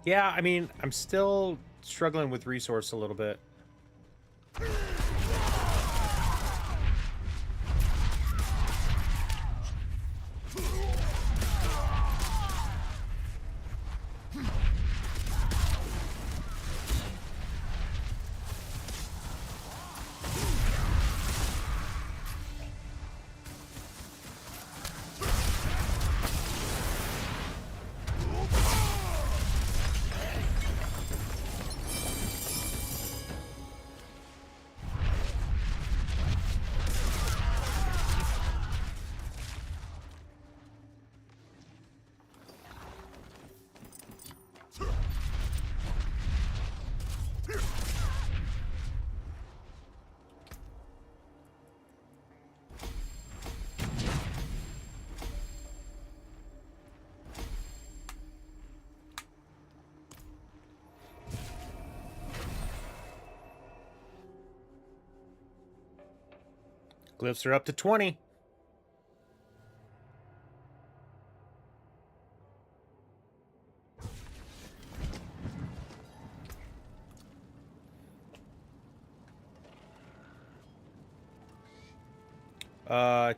Yeah, I mean, I'm still struggling with resource a little bit. Glyphs are up to 20.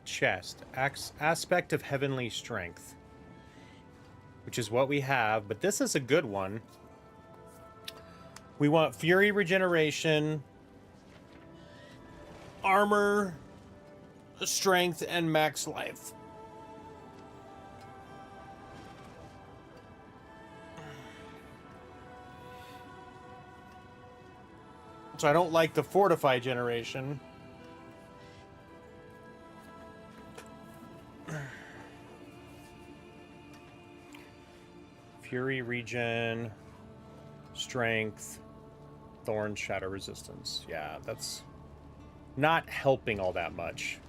Chest. Aspect of heavenly strength. Which is what we have, but this is a good one. We want fury regeneration, armor, strength, and max life. So I don't like the fortify generation. Fury regen, strength, thorn, shadow resistance. Yeah, that's not helping all that much.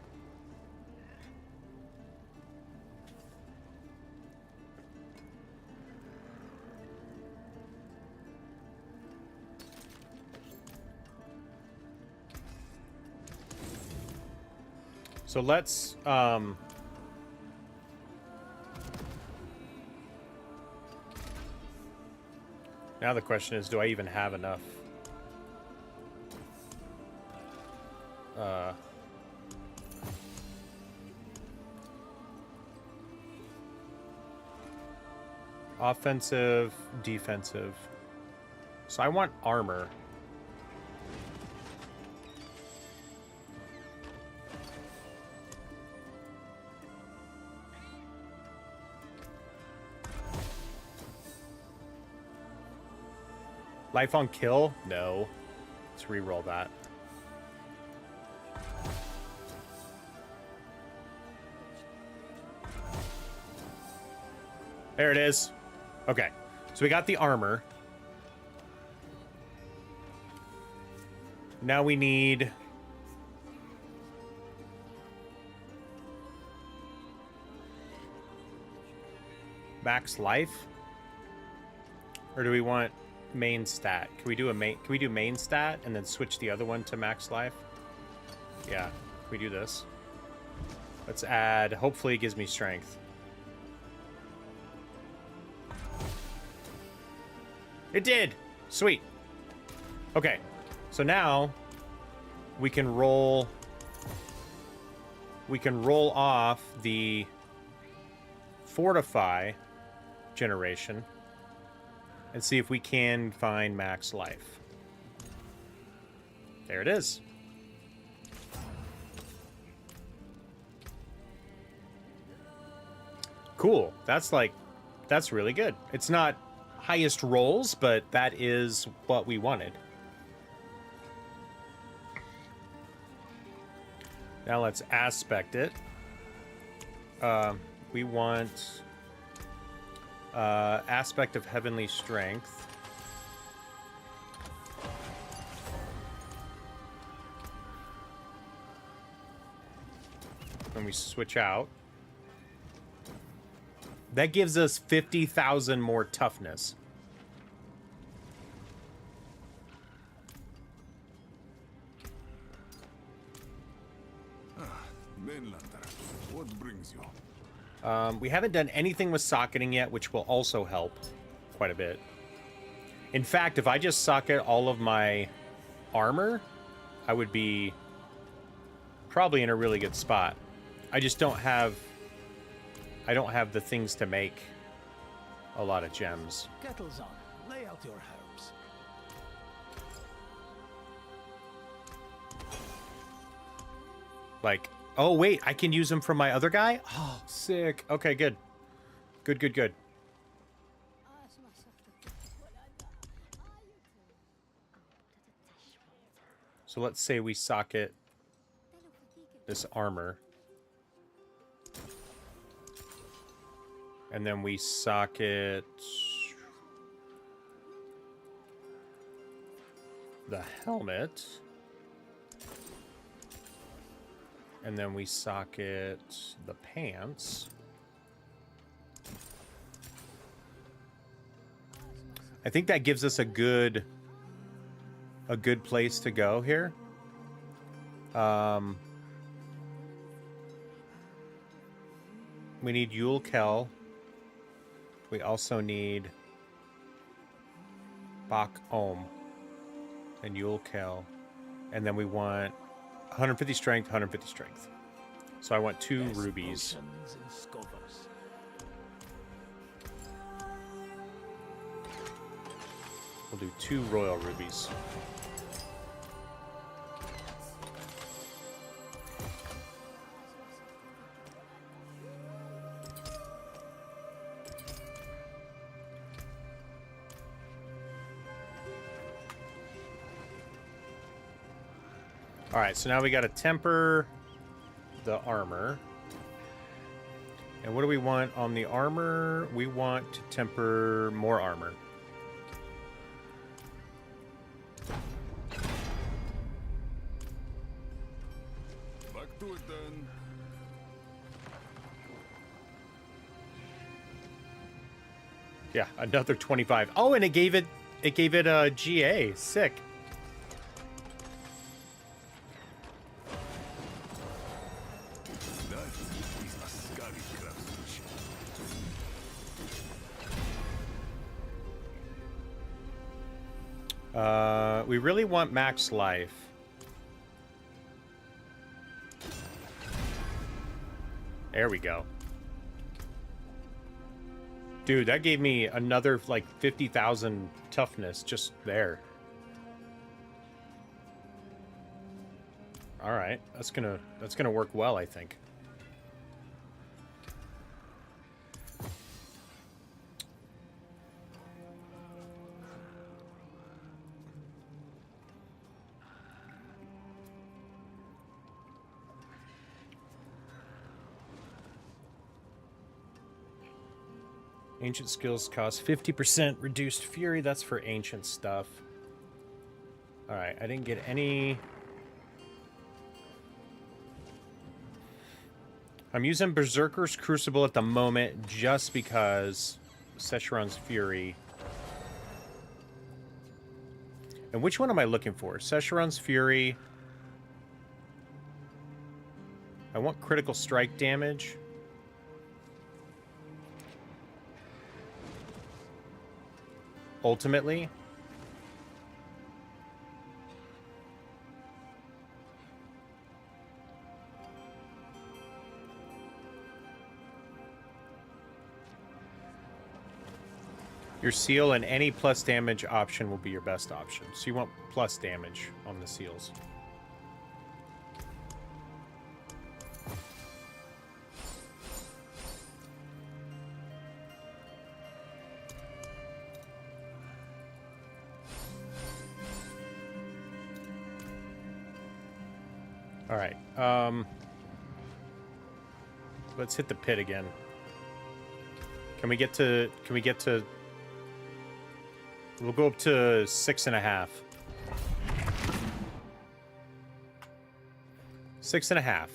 So let's now the question is, do I even have enough? Offensive, defensive. So I want armor. Life on kill? No. Let's re-roll that. There it is. Okay. So we got the armor. Now we need... max life? Or do we want... main stat? Can we do main stat and then switch the other one to max life? Yeah, can we do this? Let's add, hopefully it gives me strength. It did! Sweet. Okay, so now we can roll off the fortify generation and see if we can find max life. There it is. Cool. That's really good. It's not highest rolls, but that is what we wanted. Now let's aspect it. We want aspect of heavenly strength. Then we switch out. That gives us 50,000 more toughness. Mainlander, what brings you? We haven't done anything with socketing yet, which will also help quite a bit. In fact, if I just socket all of my armor, I would be probably in a really good spot. I just don't have... I don't have the things to make a lot of gems. Kettle's on. Lay out your herbs. Like, oh wait, I can use them from my other guy? Oh, sick. Okay, good. Good, good, good. So let's say we socket this armor. And then we socket the helmet. And then we socket the pants. I think that gives us a good place to go here. We need Yule Kell. We also need Bak Ohm and Yule Kell. And then we want 150 strength, 150 strength. So I want 2 rubies. We'll do 2 royal rubies. All right, so now we got to temper the armor. And what do we want on the armor? We want to temper more armor. Back to it then. Yeah, another 25. Oh, and it gave it a GA. Sick. We really want max life. There we go. Dude, that gave me another like 50,000 toughness just there. All right, that's gonna work well, I think. Ancient skills cost 50% reduced fury. That's for ancient stuff. All right, I didn't get any. I'm using Berserker's Crucible at the moment just because Secheron's Fury. And which one am I looking for? Secheron's Fury. I want critical strike damage. Ultimately. Your seal and any plus damage option will be your best option. So you want plus damage on the seals. All right. Let's hit the pit again. Can we get to... We'll go up to 6.5. 6.5.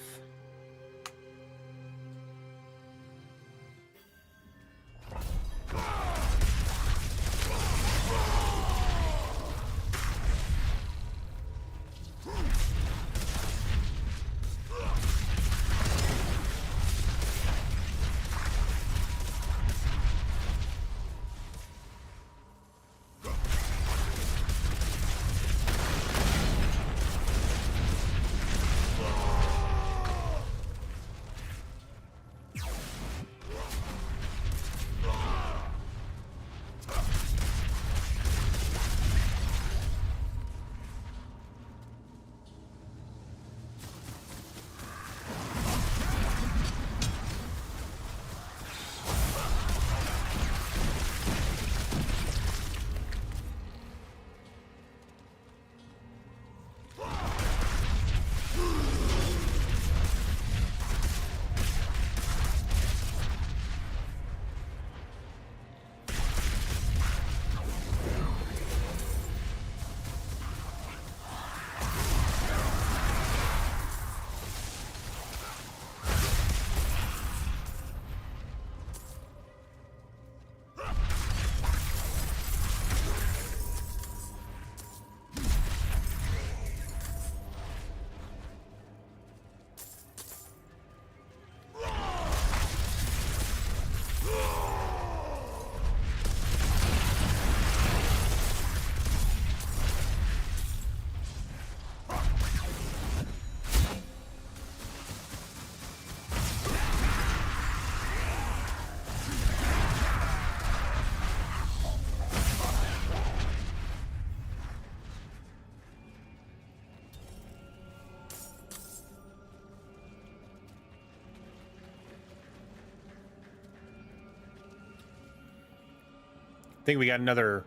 I think we got another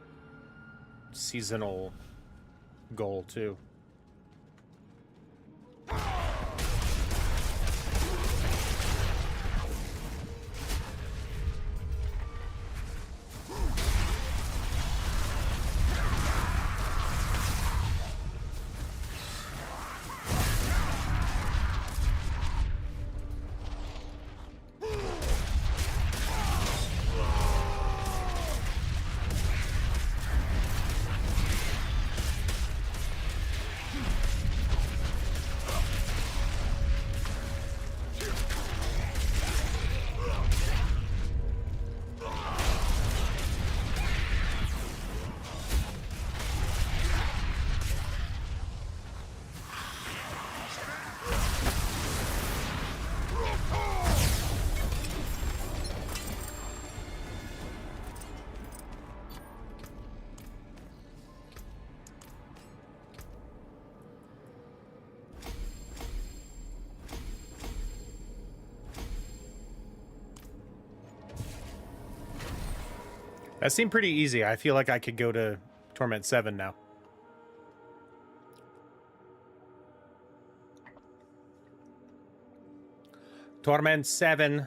seasonal goal too. That seemed pretty easy. I feel like I could go to Torment 7 now. Torment 7.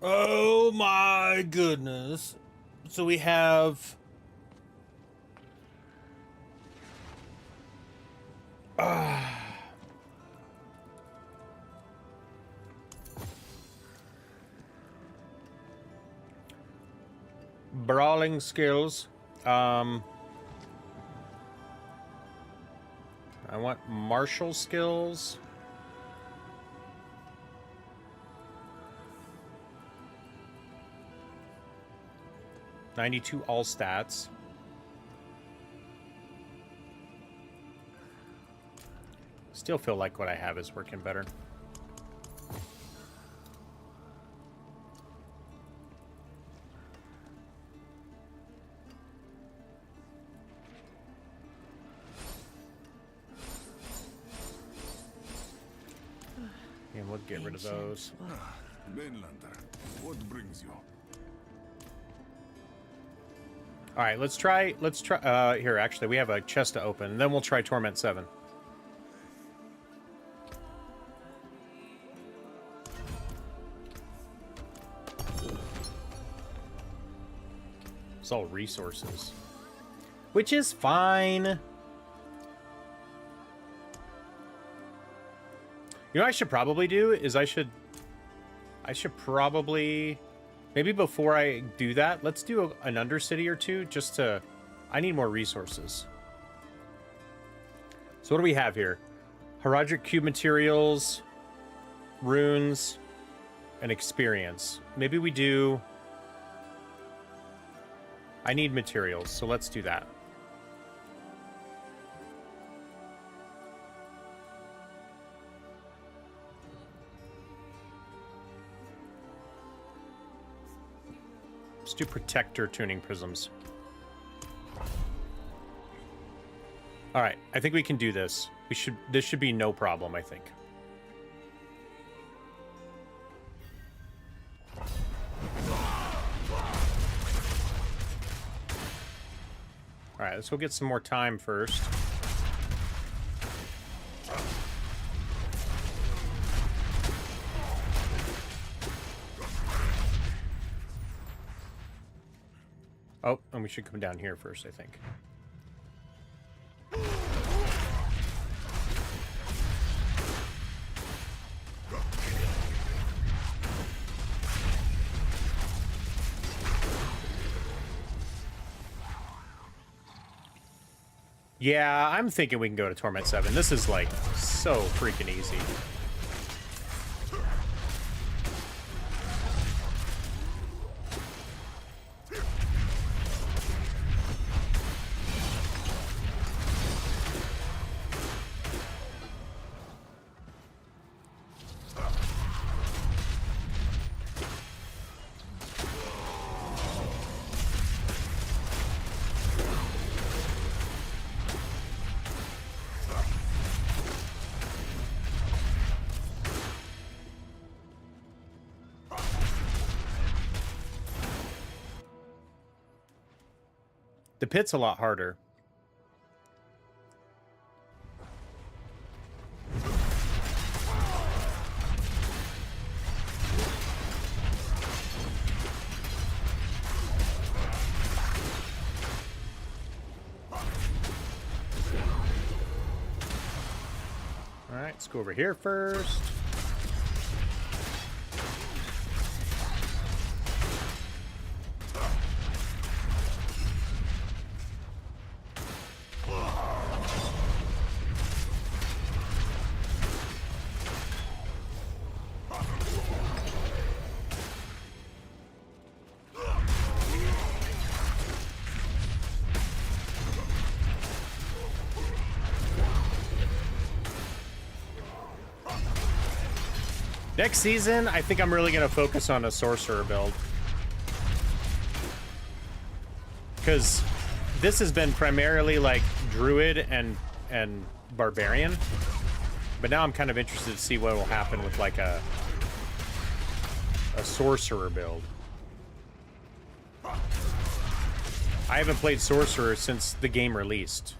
Oh my goodness. So we have... Brawling skills. I want martial skills. .92 all stats. Still feel like what I have is working better. And we'll get rid of those. Mainlander, what brings you? All right, let's try, here, actually, we have a chest to open, and then we'll try Torment 7. It's all resources. Which is fine. You know what I should probably do is I should probably, maybe before I do that, let's do an Undercity or two just to, I need more resources. So what do we have here? Heraldric cube materials, runes, and experience. Maybe we do, I need materials, so let's do that. Let's do protector tuning prisms. All right, I think we can do this. This should be no problem, I think. All right, let's go get some more time first. Oh, and we should come down here first, I think. Yeah, I'm thinking we can go to Torment 7. This is, like, so freaking easy. The pit's a lot harder. Alright, let's go over here first. Next season, I think I'm really going to focus on a sorcerer build. Because this has been primarily like druid and barbarian. But now I'm kind of interested to see what will happen with like a sorcerer build. I haven't played sorcerer since the game released.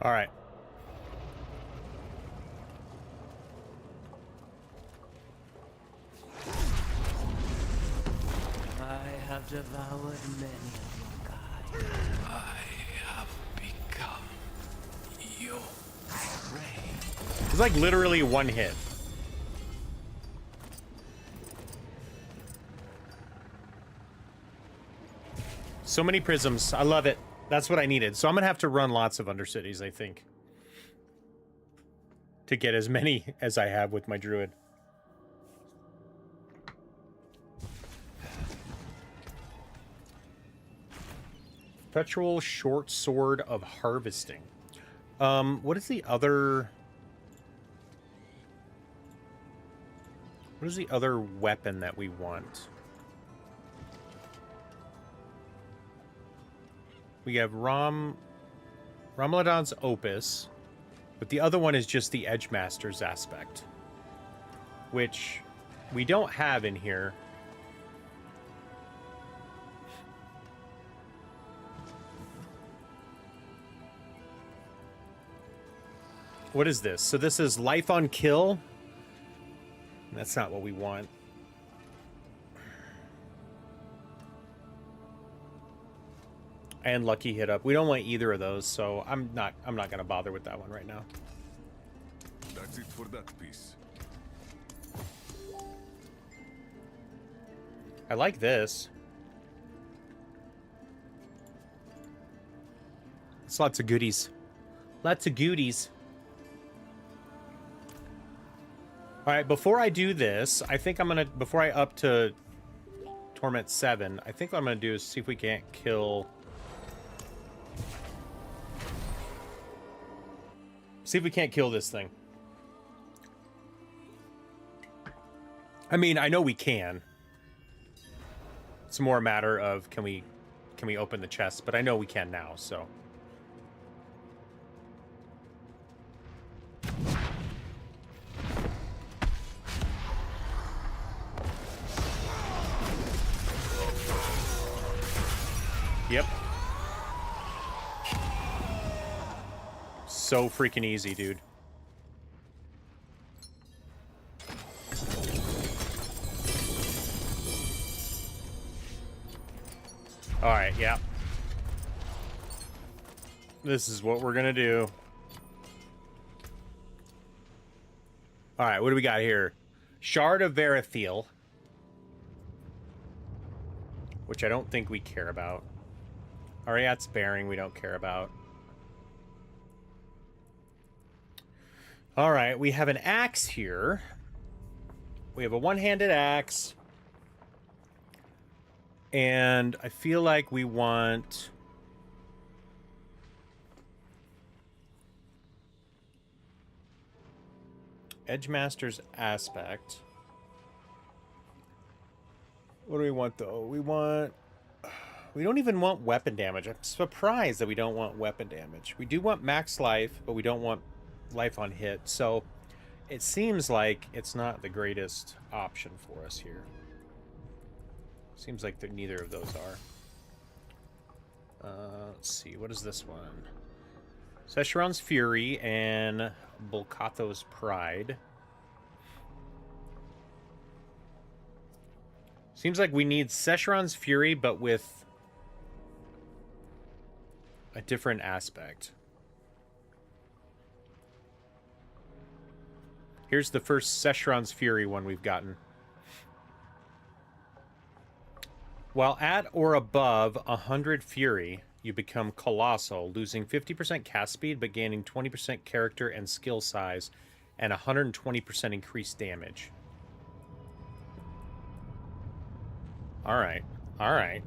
All right. I have devoured many of your guys. I have become your prey. It's like literally one hit. So many prisms. I love it. That's what I needed. So I'm going to have to run lots of Undercities, I think, to get as many as I have with my druid. Perpetual short sword of harvesting. What is the other... What is the other weapon that we want? We have Ramaladon's Opus, but the other one is just the Edgemaster's aspect, which we don't have in here. What is this? So this is Life on Kill. That's not what we want. And Lucky Hit Up. We don't want either of those, so I'm not gonna bother with that one right now. That's it for that piece. I like this. It's lots of goodies. Lots of goodies. Alright, before I do this, I think I'm gonna, before I up to Torment 7, I think what I'm gonna do is see if we can't kill... See if we can't kill this thing. I mean, I know we can. It's more a matter of can we open the chest, but I know we can now, so. Yep. so freaking easy, dude. Alright, yeah. This is what we're gonna do. Alright, what do we got here? Shard of Verithiel. Which I don't think we care about. Ariat's Bearing we don't care about. Alright, we have an axe here. We have a one-handed axe. And I feel like we want... Edgemaster's Aspect. What do we want, though? We want... We don't even want weapon damage. I'm surprised that we don't want weapon damage. We do want max life, but we don't want life on hit. So it seems like it's not the greatest option for us here. Seems like neither of those are. Let's see. What is this one? Sescheron's Fury and Bolkatho's Pride. Seems like we need Sescheron's Fury, but with a different aspect. Here's the first Sescheron's Fury one we've gotten. While at or above 100 Fury, you become Colossal, losing 50% cast speed, but gaining 20% character and skill size, and 120% increased damage. Alright. Alright.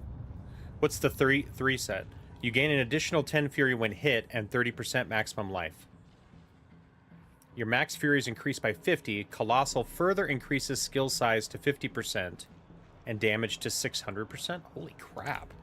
What's the 3 set? You gain an additional 10 Fury when hit, and 30% maximum life. Your max Fury is increased by 50. Colossal further increases skill size to 50%. And damage to 600%? Holy crap.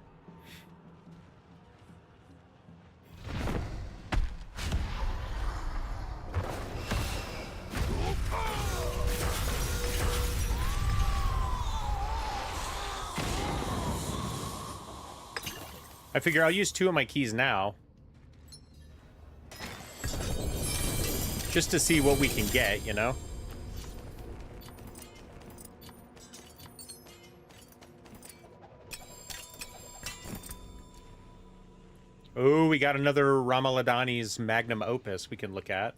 I figure I'll use 2 of my keys now. Just to see what we can get, you know? Oh, we got another Ramaladani's Magnum Opus we can look at.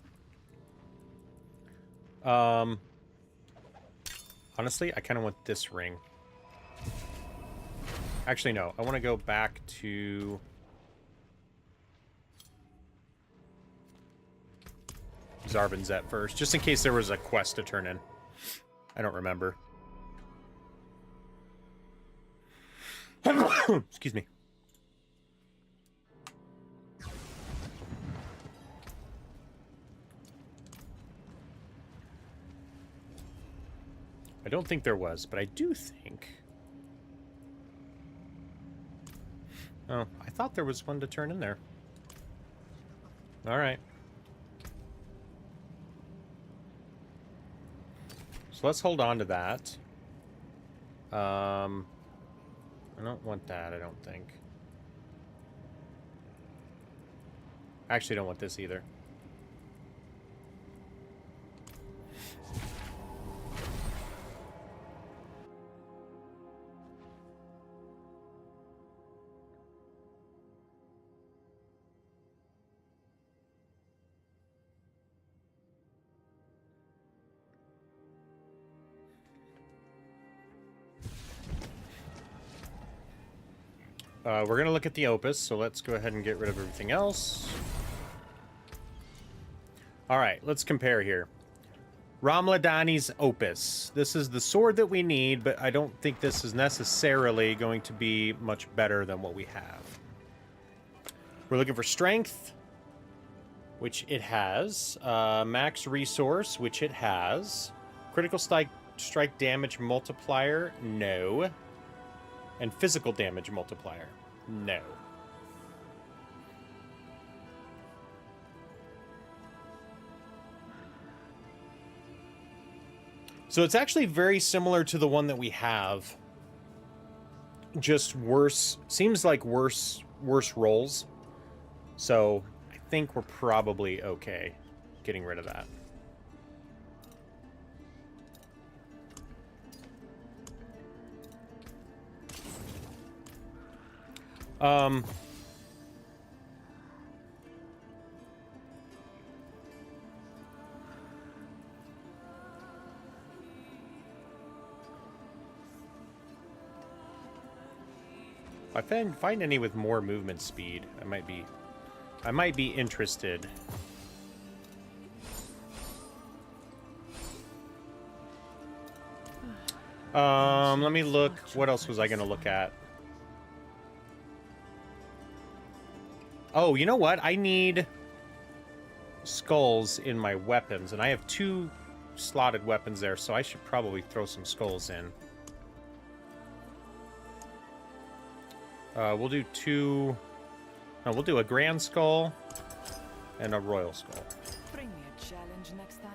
Honestly, I kind of want this ring. Actually, no. I want to go back to... Zarbinzet first, just in case there was a quest to turn in. I don't remember. Excuse me. I don't think there was, but I do think... Oh, I thought there was one to turn in there. Alright. So let's hold on to that. I don't want that, I don't think. I actually don't want this either. We're going to look at the Opus, so let's go ahead and get rid of everything else. Alright, let's compare here. Ramladani's Opus. This is the sword that we need, but I don't think this is necessarily going to be much better than what we have. We're looking for Strength, which it has. Max Resource, which it has. Critical strike damage multiplier, no. And physical damage multiplier, no. So it's actually very similar to the one that we have. Just worse, seems like worse rolls. So I think we're probably okay getting rid of that. If I find any with more movement speed, I might be interested. Let me look. What else was I going to look at? Oh, you know what? I need skulls in my weapons, and I have 2 slotted weapons there, so I should probably throw some skulls in. We'll do 2... No, we'll do a Grand Skull and a Royal Skull. Bring me a challenge next time.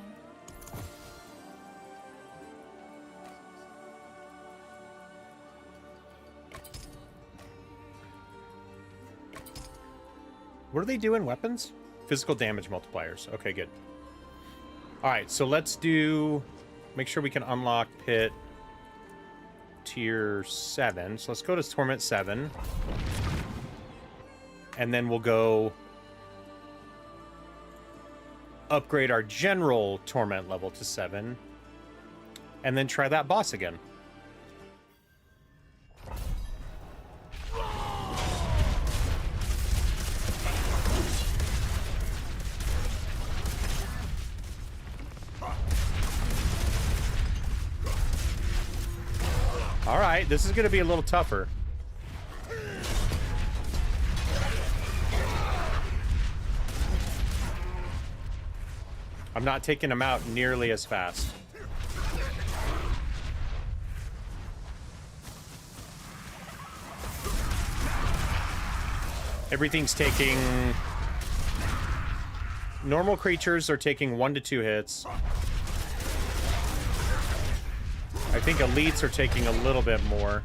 What do they do in weapons? Physical damage multipliers. Okay, good. Alright, so let's do... Make sure we can unlock Pit Tier 7. So let's go to Torment 7. And then we'll go... upgrade our General Torment level to 7. And then try that boss again. Alright, this is going to be a little tougher. I'm not taking him out nearly as fast. Everything's taking... Normal creatures are taking 1 to 2 hits. I think elites are taking a little bit more.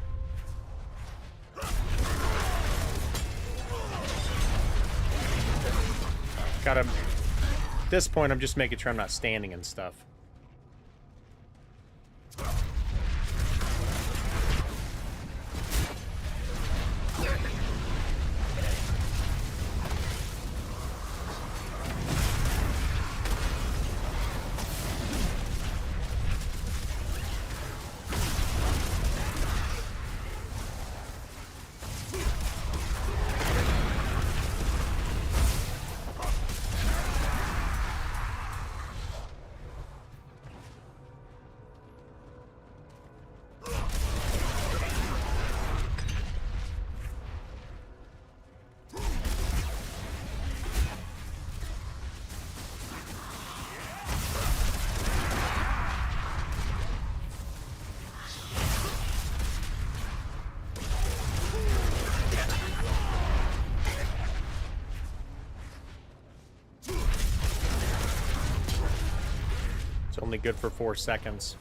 Gotta... At this point, I'm just making sure I'm not standing and stuff. It's only good for 4 seconds.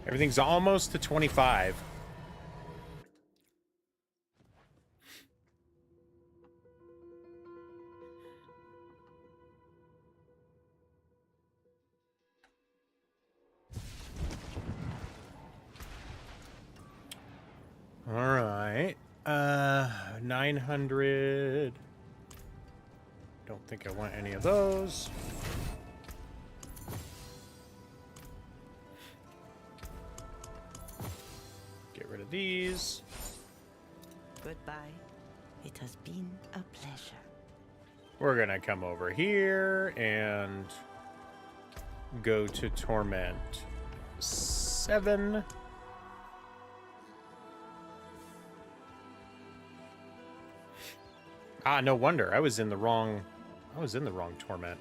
Everything's almost to 25. All right. 900. Don't think I want any of those. These. Goodbye. It has been a pleasure. We're gonna come over here and go to Torment 7. Ah, no wonder. I was in the wrong Torment.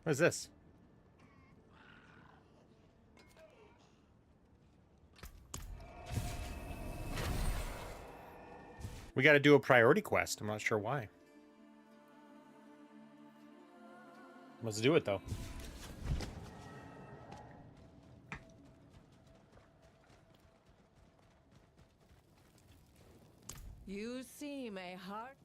What is this? We got to do a priority quest. I'm not sure why. Let's do it, though. You seem a heart.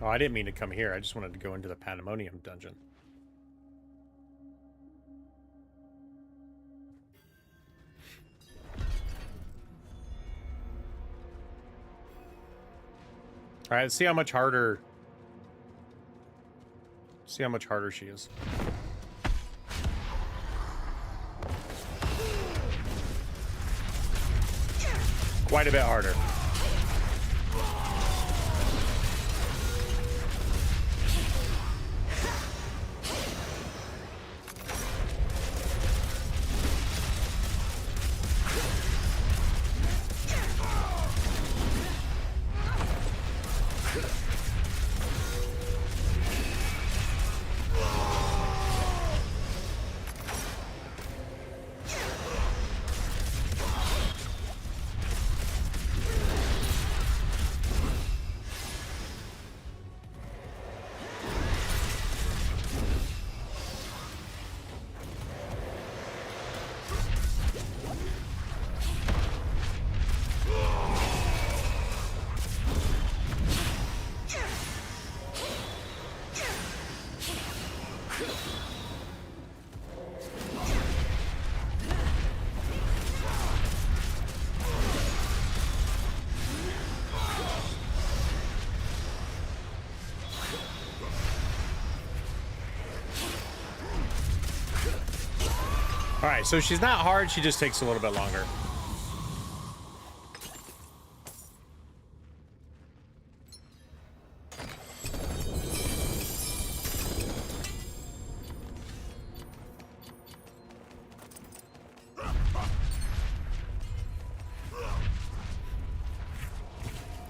Oh, I didn't mean to come here. I just wanted to go into the Pandemonium dungeon. All right, let's see how much harder. See how much harder she is. Quite a bit harder. All right, so she's not hard. She just takes a little bit longer.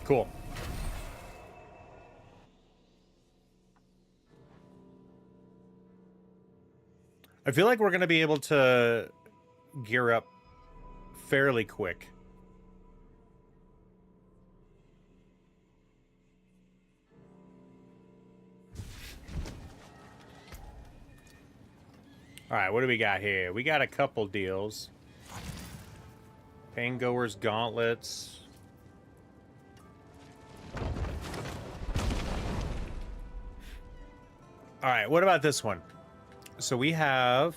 Cool. I feel like we're going to be able to gear up fairly quick. All right, what do we got here? We got a couple deals. Paingoer's Gauntlets. All right, what about this one? So we have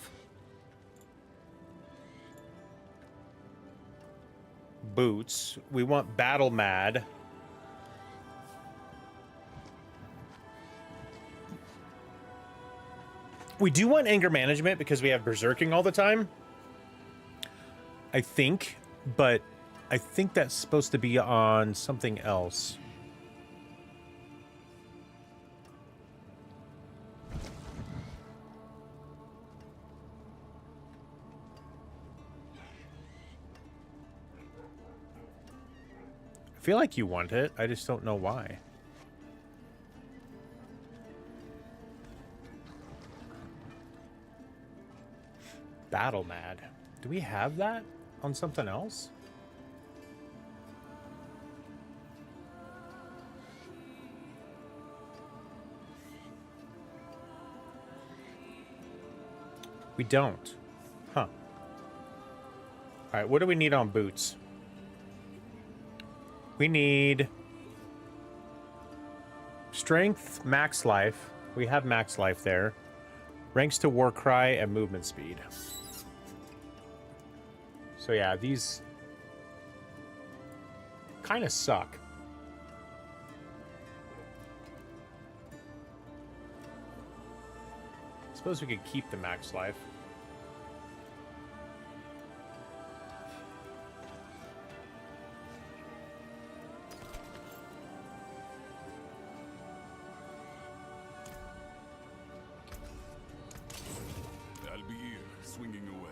boots. We want Battle Mad. We do want anger management because we have berserking all the time. I think, but I think that's supposed to be on something else. I feel like you want it. I just don't know why. Battle Mad. Do we have that on something else? We don't. Huh. Alright, what do we need on boots? We need strength, max life. We have max life there. Ranks to war cry and movement speed. So yeah, these kind of suck. Suppose we could keep the max life. Albir, swinging away.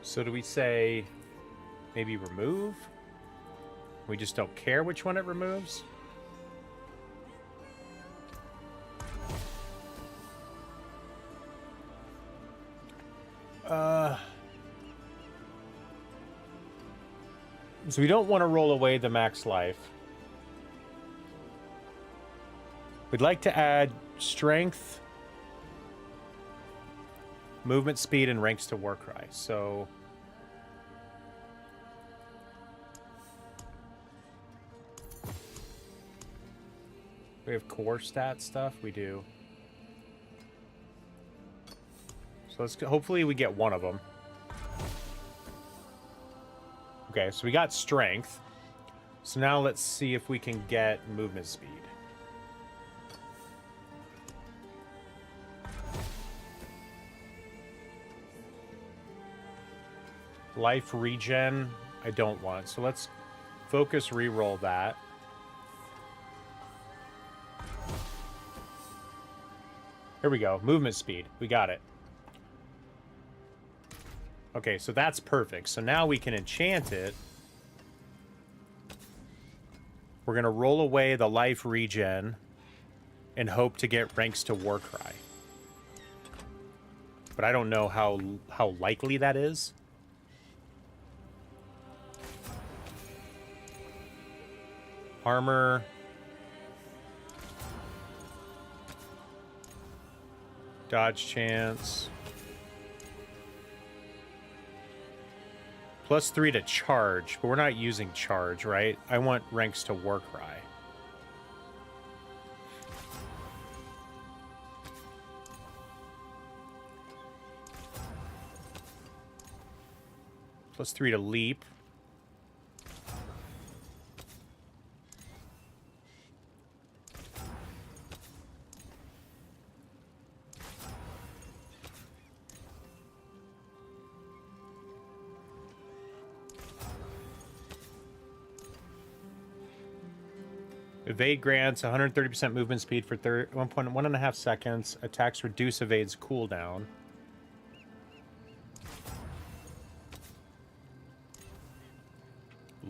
So do we say maybe remove? We just don't care which one it removes? So we don't want to roll away the max life. We'd like to add strength, movement speed, and ranks to Warcry. So we have core stat stuff. We do. So let's go, hopefully we get one of them. Okay, so we got strength. So now let's see if we can get movement speed. Life regen, I don't want. So let's focus reroll that. Here we go. Movement speed. We got it. Okay, so that's perfect. So now we can enchant it. We're going to roll away the life regen and hope to get ranks to Warcry. But I don't know how likely that is. Armor. Dodge chance. +3 to charge, but we're not using charge, right? I want ranks to Warcry. +3 to leap. Evade grants 130% movement speed for 1.5 seconds. Attacks reduce evade's cooldown.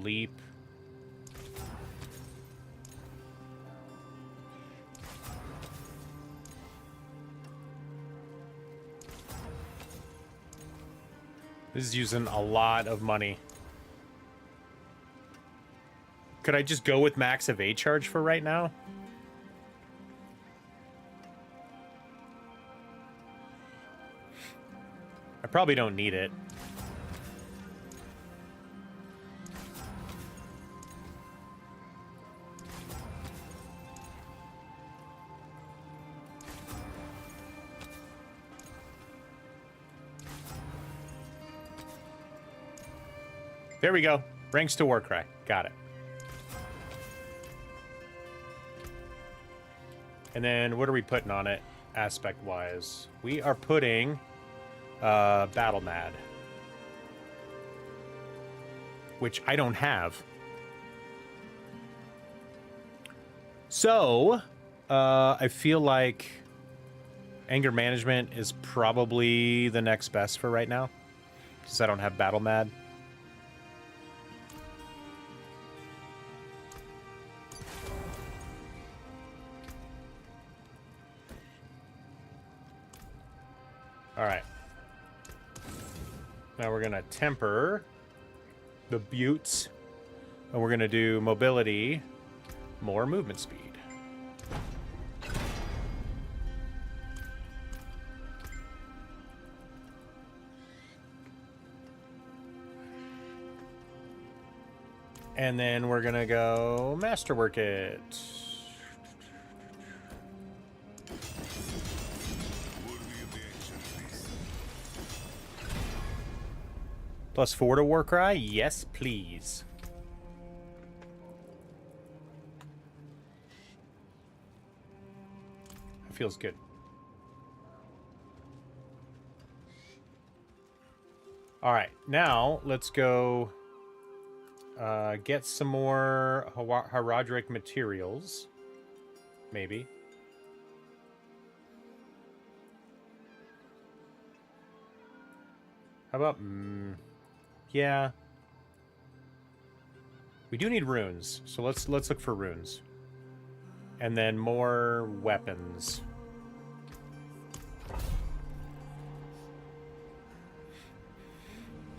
Leap. This is using a lot of money. Could I just go with max evade charge for right now? I probably don't need it. There we go. Ranks to Warcry. Got it. And then what are we putting on it aspect-wise? We are putting Battle Mad, which I don't have. So I feel like Anger Management is probably the next best for right now, since I don't have Battle Mad. Alright. Now we're going to temper the buttes. And we're going to do mobility, more movement speed. And then we're gonna go masterwork it. +4 to Warcry? Yes, please. That feels good. Alright, now let's go get some more Haradric materials. Maybe. How about... yeah. We do need runes, so let's look for runes. And then more weapons.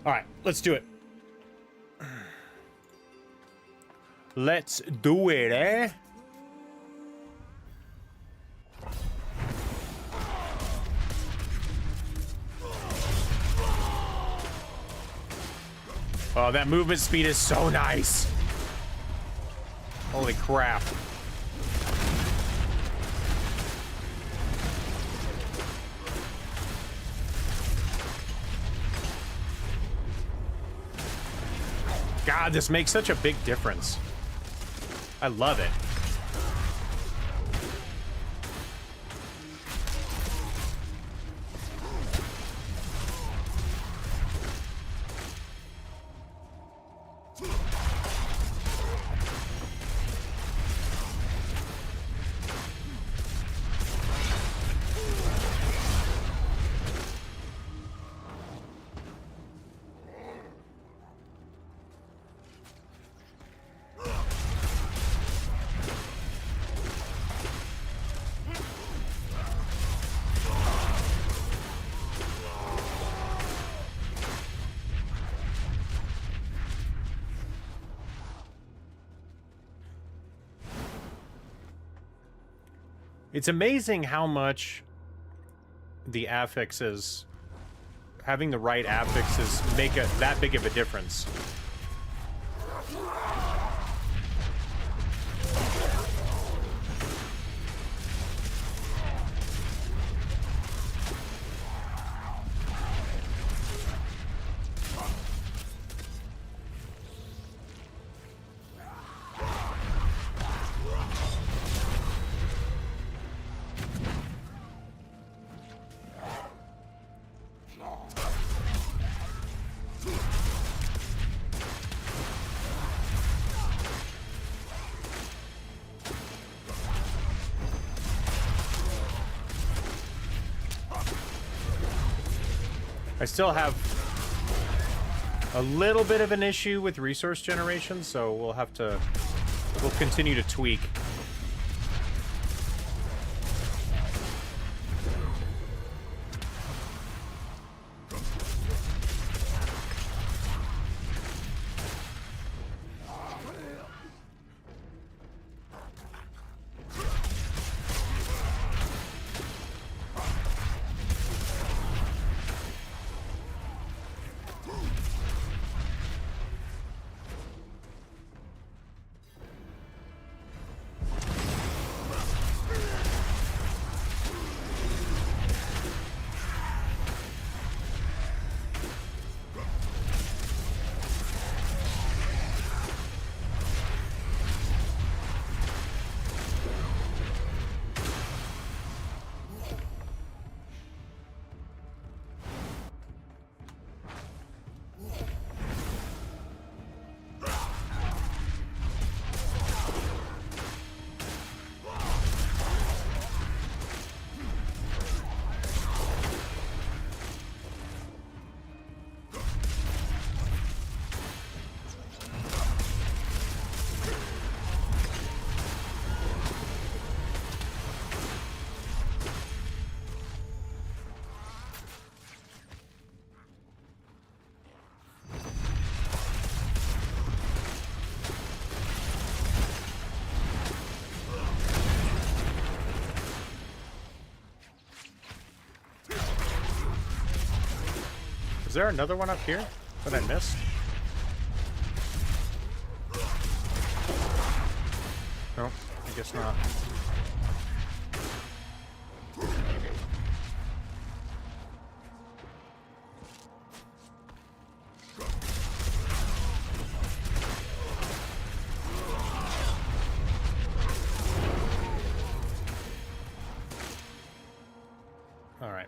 Alright, let's do it. Let's do it, eh? Oh, that movement speed is so nice. Holy crap. God, this makes such a big difference. I love it. It's amazing how much the affixes, having the right affixes, make that big of a difference. I still have a little bit of an issue with resource generation, so we'll continue to tweak. Is there another one up here that I missed? I guess not. All right.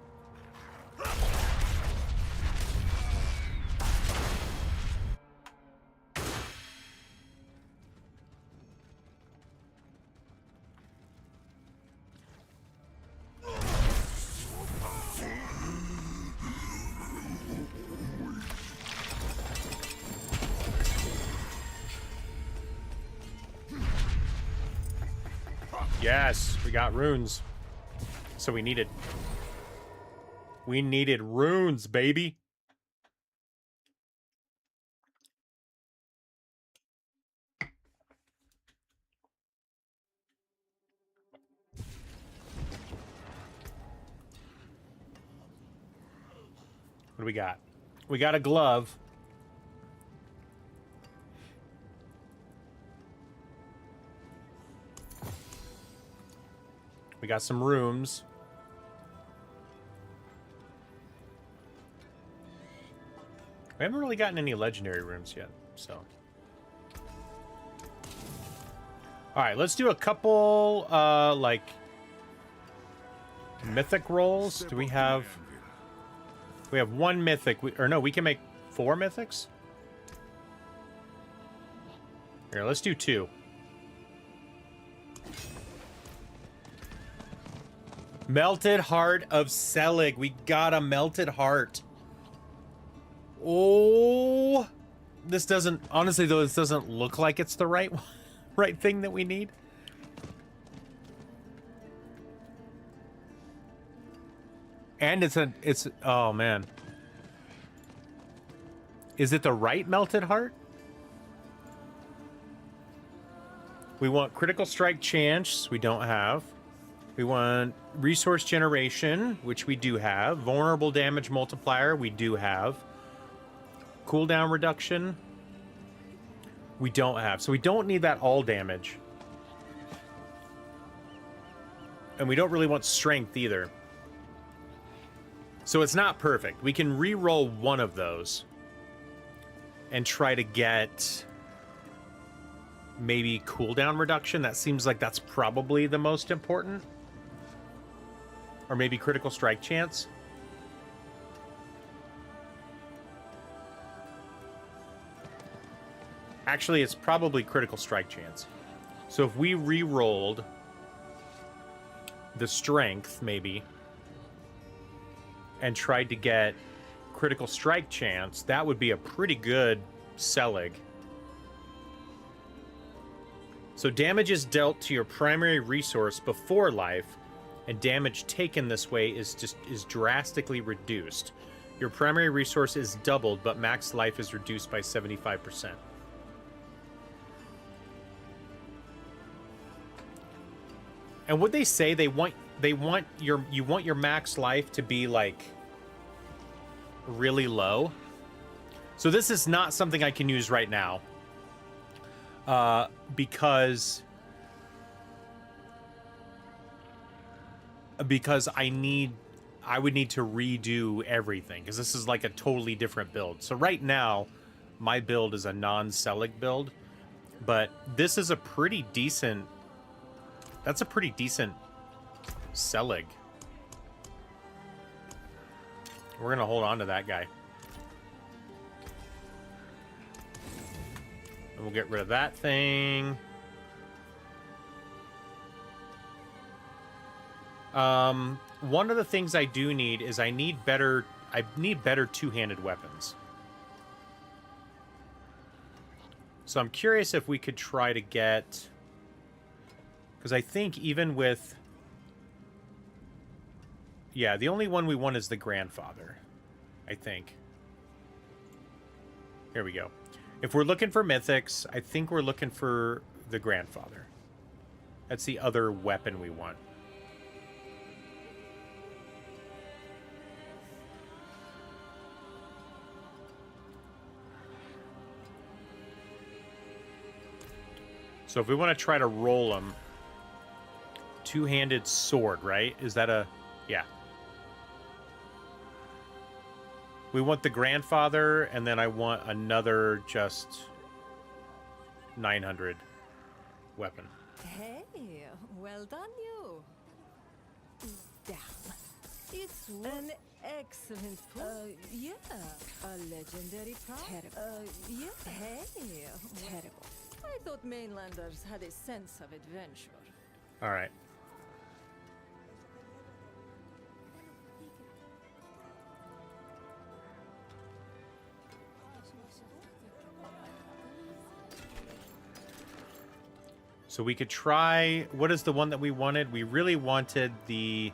Yes, we got runes. So we needed runes, baby. What do we got? We got a glove. We got some rooms. We haven't really gotten any legendary rooms yet, so. All right, let's do a couple, like, mythic rolls. Do we have... We have one mythic. Or no, we can make 4 mythics? Here, let's do 2. Melted Heart of Selig. We got a Melted Heart. Oh, this doesn't, honestly though, this doesn't look like it's the right thing that we need. And it's, oh man. Is it the right Melted Heart? We want critical strike chance, we don't have. We want resource generation, which we do have. Vulnerable damage multiplier, we do have. Cooldown reduction, we don't have. So we don't need that all damage. And we don't really want strength either. So it's not perfect. We can re-roll one of those and try to get maybe cooldown reduction. That seems like that's probably the most important. Or maybe critical strike chance. Actually, it's probably critical strike chance. So if we re-rolled the strength, maybe, and tried to get critical strike chance, that would be a pretty good Selig. So damage is dealt to your primary resource before life, and damage taken this way is drastically reduced. Your primary resource is doubled, but max life is reduced by 75%. And would they say you want your max life to be like really low? So this is not something I can use right now. Because I would need to redo everything, because this is like a totally different build. So right now, my build is a non-Selig build, but this is a pretty decent... That's a pretty decent Selig. We're gonna hold on to that guy. And we'll get rid of that thing. One of the things I do need is I need better two-handed weapons. So I'm curious if we could try to get... Because I think even with... Yeah, the only one we want is the grandfather, I think. Here we go. If we're looking for mythics, I think we're looking for the grandfather. That's the other weapon we want. So if we want to try to roll them, Two-handed sword, right? Is that a... Yeah. We want the grandfather, and then I want another just 900 weapon. Hey, well done, you. Damn. It's an excellent yeah. A legendary prop. Terrible. Yeah. Hey, terrible. I thought mainlanders had a sense of adventure. All right. So we could try... What is the one that we wanted? We really wanted the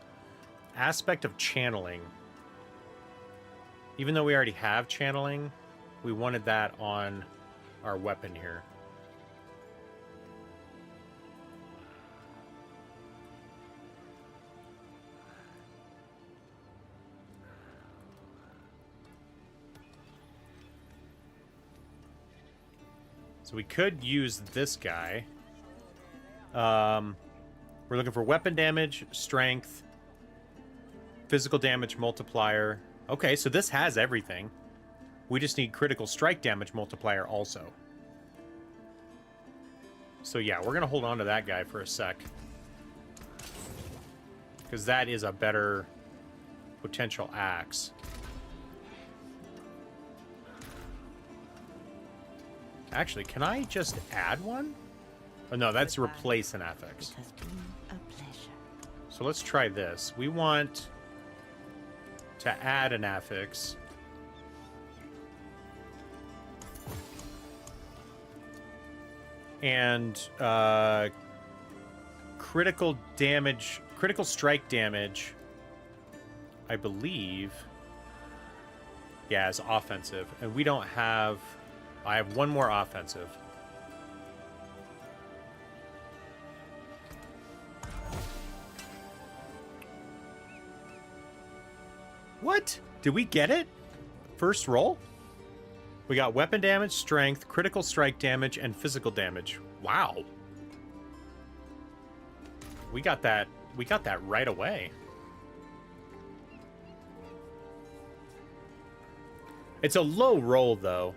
aspect of channeling. Even though we already have channeling, we wanted that on our weapon here. So we could use this guy. We're looking for weapon damage, strength, physical damage multiplier. Okay, so this has everything. We just need critical strike damage multiplier also. So yeah, we're going to hold on to that guy for a sec. Because that is a better potential axe. Actually, can I just add one? Oh, no, that's replace an affix. It has been a pleasure. So let's try this. We want to add an affix. And critical damage, critical strike damage, I believe, yeah, is offensive. And we don't have... I have one more offensive. What? Did we get it? First roll? We got weapon damage, strength, critical strike damage, and physical damage. Wow. We got that right away. It's a low roll, though.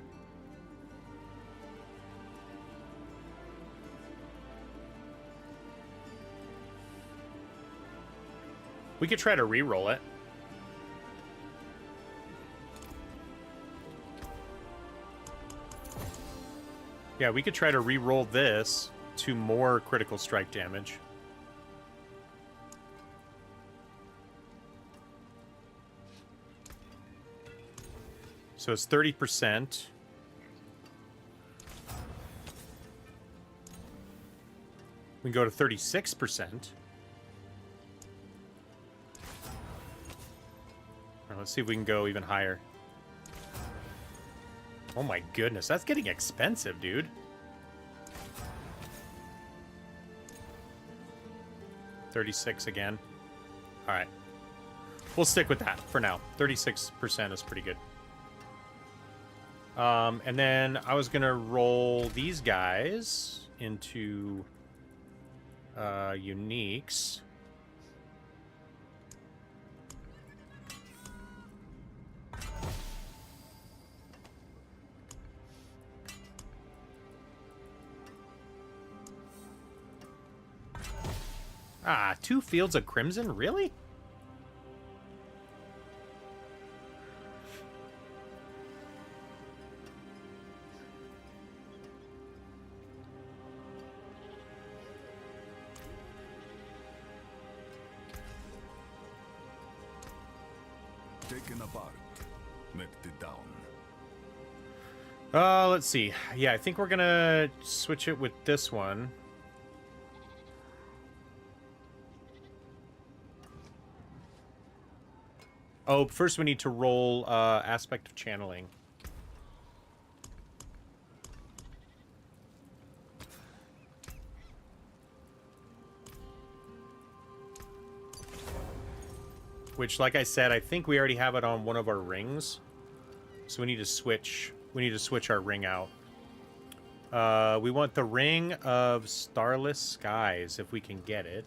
We could try to re-roll it. Yeah, we could try to re-roll this to more critical strike damage. So it's 30%. We can go to 36%. Let's see if we can go even higher. Oh my goodness, that's getting expensive, dude. $36 again. All right. We'll stick with that for now. 36% is pretty good. And then I was going to roll these guys into uniques. Ah, 2 fields of crimson? Really? Taken apart, melted down. Let's see. Yeah, I think we're gonna switch it with this one. Oh, first we need to roll aspect of channeling. Which, like I said, I think we already have it on one of our rings. So we need to switch. We need to switch our ring out. We want the Ring of Starless Skies, if we can get it.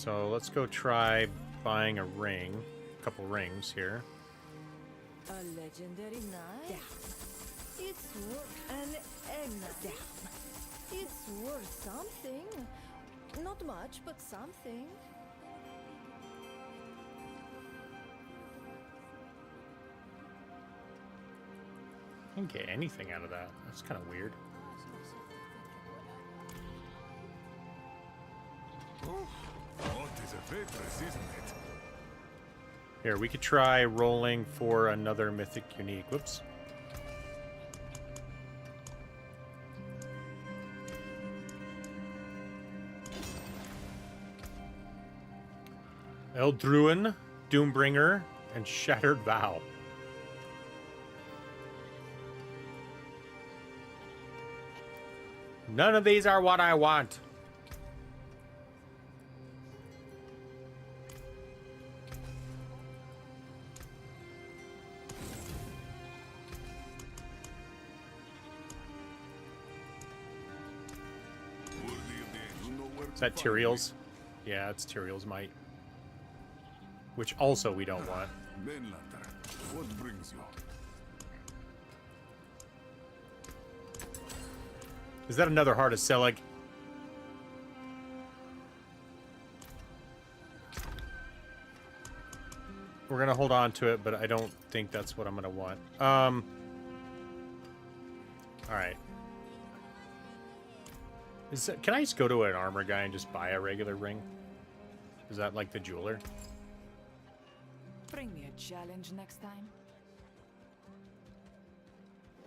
So let's go try buying a ring. A couple rings here. A legendary knife. Down. It's worth an egg. Down. It's worth something. Not much, but something. I didn't get anything out of that. That's kind of weird. What is a waitress, isn't it? Here, we could try rolling for another mythic unique. Whoops. Eldruin, Doombringer, and Shattered Vow. None of these are what I want. Is that Tyrael's? Yeah, it's Tyrael's might. Which also we don't want. Mainlander, what brings you? Is that another Heart of Selig? We're gonna hold on to it, but I don't think that's what I'm gonna want. Alright. Can I just go to an armor guy and just buy a regular ring? Is that like the jeweler? Bring me a challenge next time.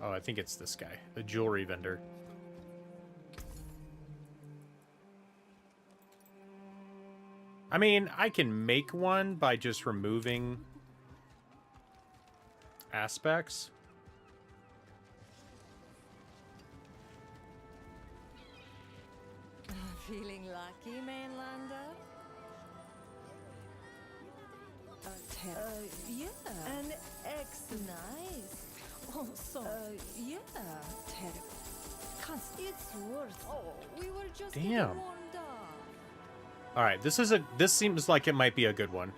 Oh, I think it's this guy, the jewelry vendor. I mean, I can make one by just removing aspects. Feeling lucky, Mainlander? Yeah. An X nice. Oh, so. Yeah. Terrible. It's worth. Oh, we were just getting Damn. warmed up. All right, this seems like it might be a good one.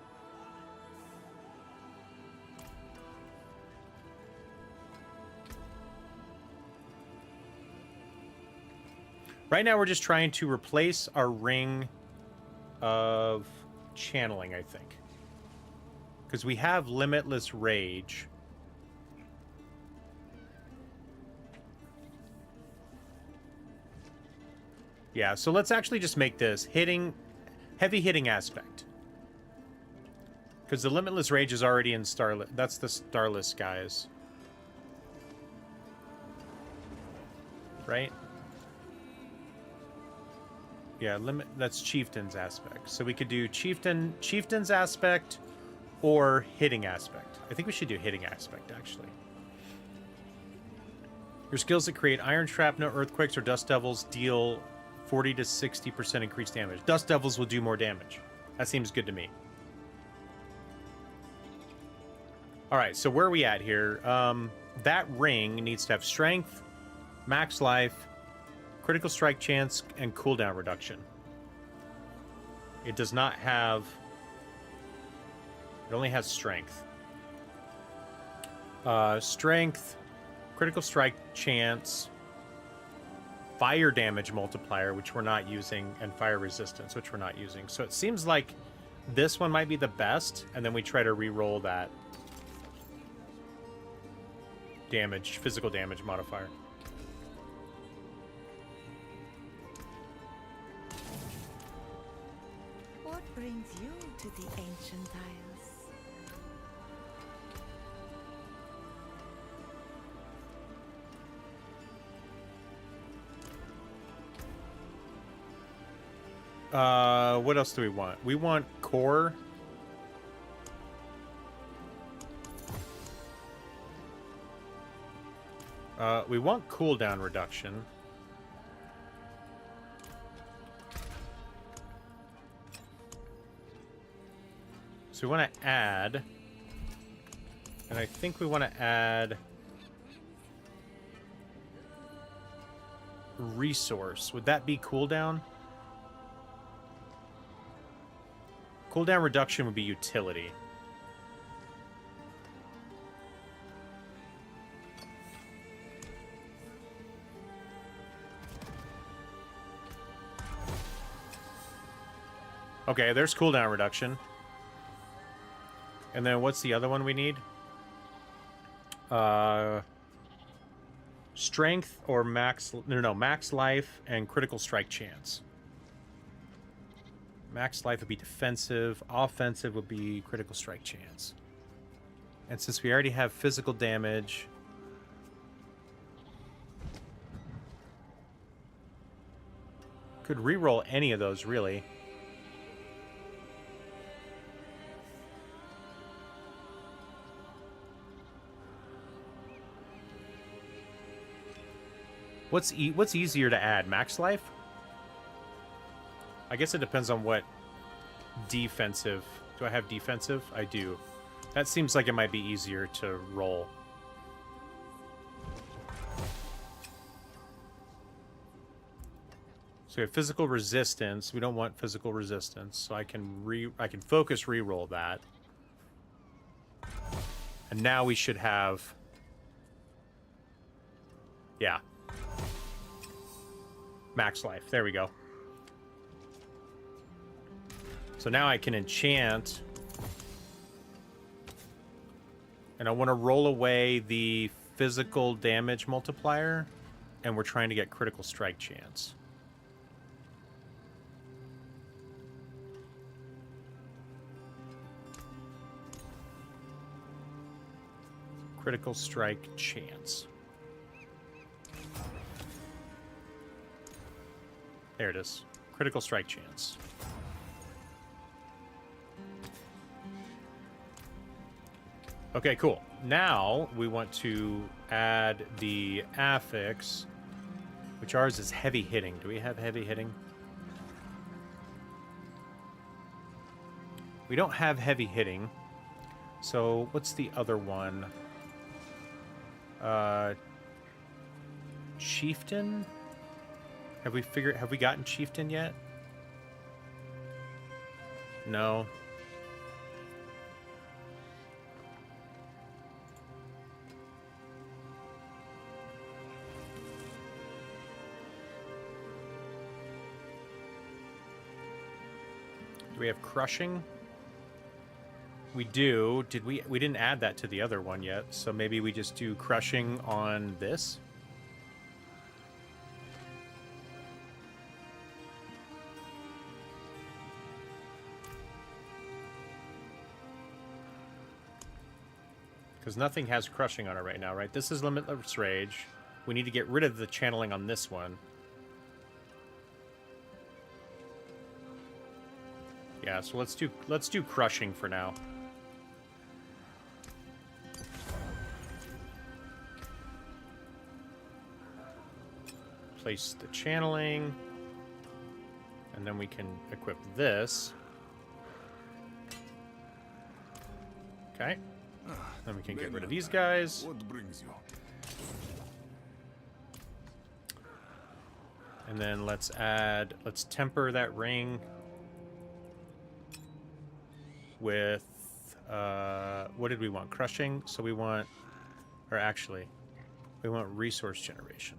Right now we're just trying to replace our ring of channeling, I think. Because we have Limitless Rage. Yeah, so let's actually just make this heavy hitting aspect. Because the Limitless Rage is already in Starless. That's the Starless guys. Right? Yeah, that's Chieftain's aspect. So we could do Chieftain's aspect or hitting aspect. I think we should do hitting aspect, actually. Your skills that create Iron Shrapnel, Earthquakes, or Dust Devils deal 40 to 60% increased damage. Dust Devils will do more damage. That seems good to me. Alright, so where are we at here? That ring needs to have Strength, Max Life, Critical Strike Chance, and Cooldown Reduction. It does not have... It only has Strength. Strength, Critical Strike Chance, Fire Damage Multiplier, which we're not using, and Fire Resistance, which we're not using. So it seems like this one might be the best, and then we try to re-roll that damage, physical damage modifier. What brings you to the ancient isles? What else do we want? We want core. We want cooldown reduction. So we want to add, and I think we want to add resource. Would that be cooldown? Cooldown reduction would be utility. Okay, there's cooldown reduction. And then what's the other one we need? Strength or max... No, max life and critical strike chance. Max life would be defensive. Offensive would be critical strike chance. And since we already have physical damage... Could reroll any of those, really. What's easier to add? Max life? I guess it depends on what defensive. Do I have defensive? I do. That seems like it might be easier to roll. So we have physical resistance. We don't want physical resistance, so I can focus reroll that. And now we should have... Yeah. Max life. There we go. So now I can enchant. And I want to roll away the physical damage multiplier. And we're trying to get critical strike chance. Critical strike chance. There it is. Critical strike chance. Okay, cool. Now we want to add the affix, which ours is heavy hitting. Do we have heavy hitting? We don't have heavy hitting. So what's the other one? Chieftain? Have we gotten Chieftain yet? No. Do we have Crushing? We do. We didn't add that to the other one yet, so maybe we just do Crushing on this? Because nothing has Crushing on it right now, right? This is Limitless Rage. We need to get rid of the channeling on this one. Yeah, so let's do Crushing for now. Place the channeling. And then we can equip this. Okay. Then we can get rid of these guys. What brings you? And then let's temper that ring with, what did we want? Crushing? So we want, or actually, we want resource generation.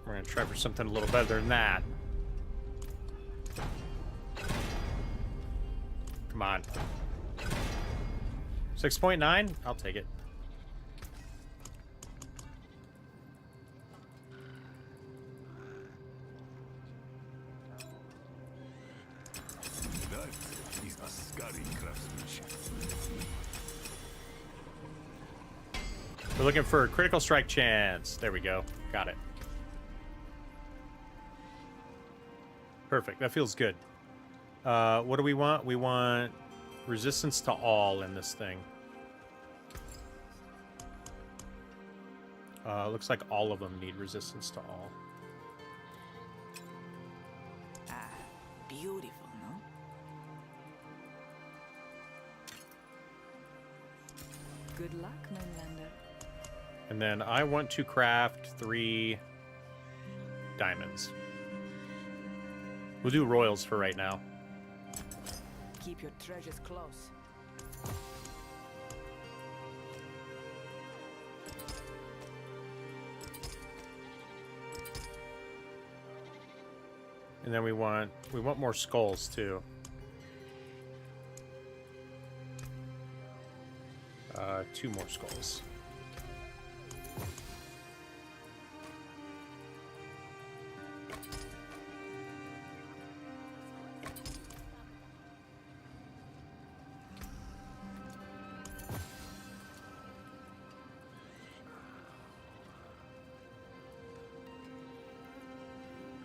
We're going to try for something a little better than that. Come on. 6.9? I'll take it. That is a scary craftsmanship. We're looking for a critical strike chance. There we go. Got it. Perfect. That feels good. What do we want? We want resistance to all in this thing. Looks like all of them need resistance to all. Ah, beautiful, no? Good luck, Moonlander. And then I want to craft 3 diamonds. We'll do royals for right now. Keep your treasures close. And then we want more skulls too. 2 more skulls.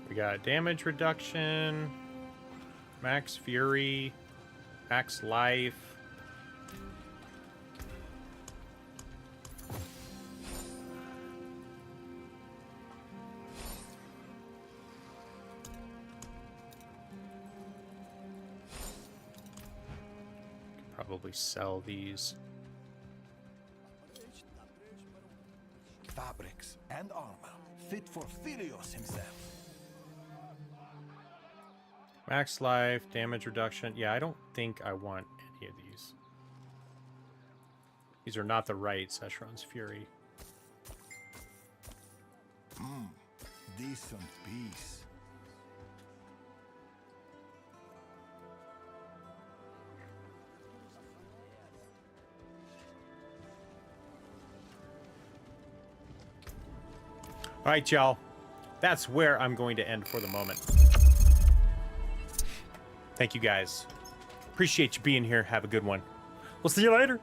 We got damage reduction, max fury, max life. Could probably sell these. Fabrics and armor fit for Filios himself. Max life, damage reduction. Yeah, I don't think I want any of these. These are not the right Seshron's Fury. Decent piece. All right, y'all. That's where I'm going to end for the moment. Thank you guys. Appreciate you being here. Have a good one. We'll see you later.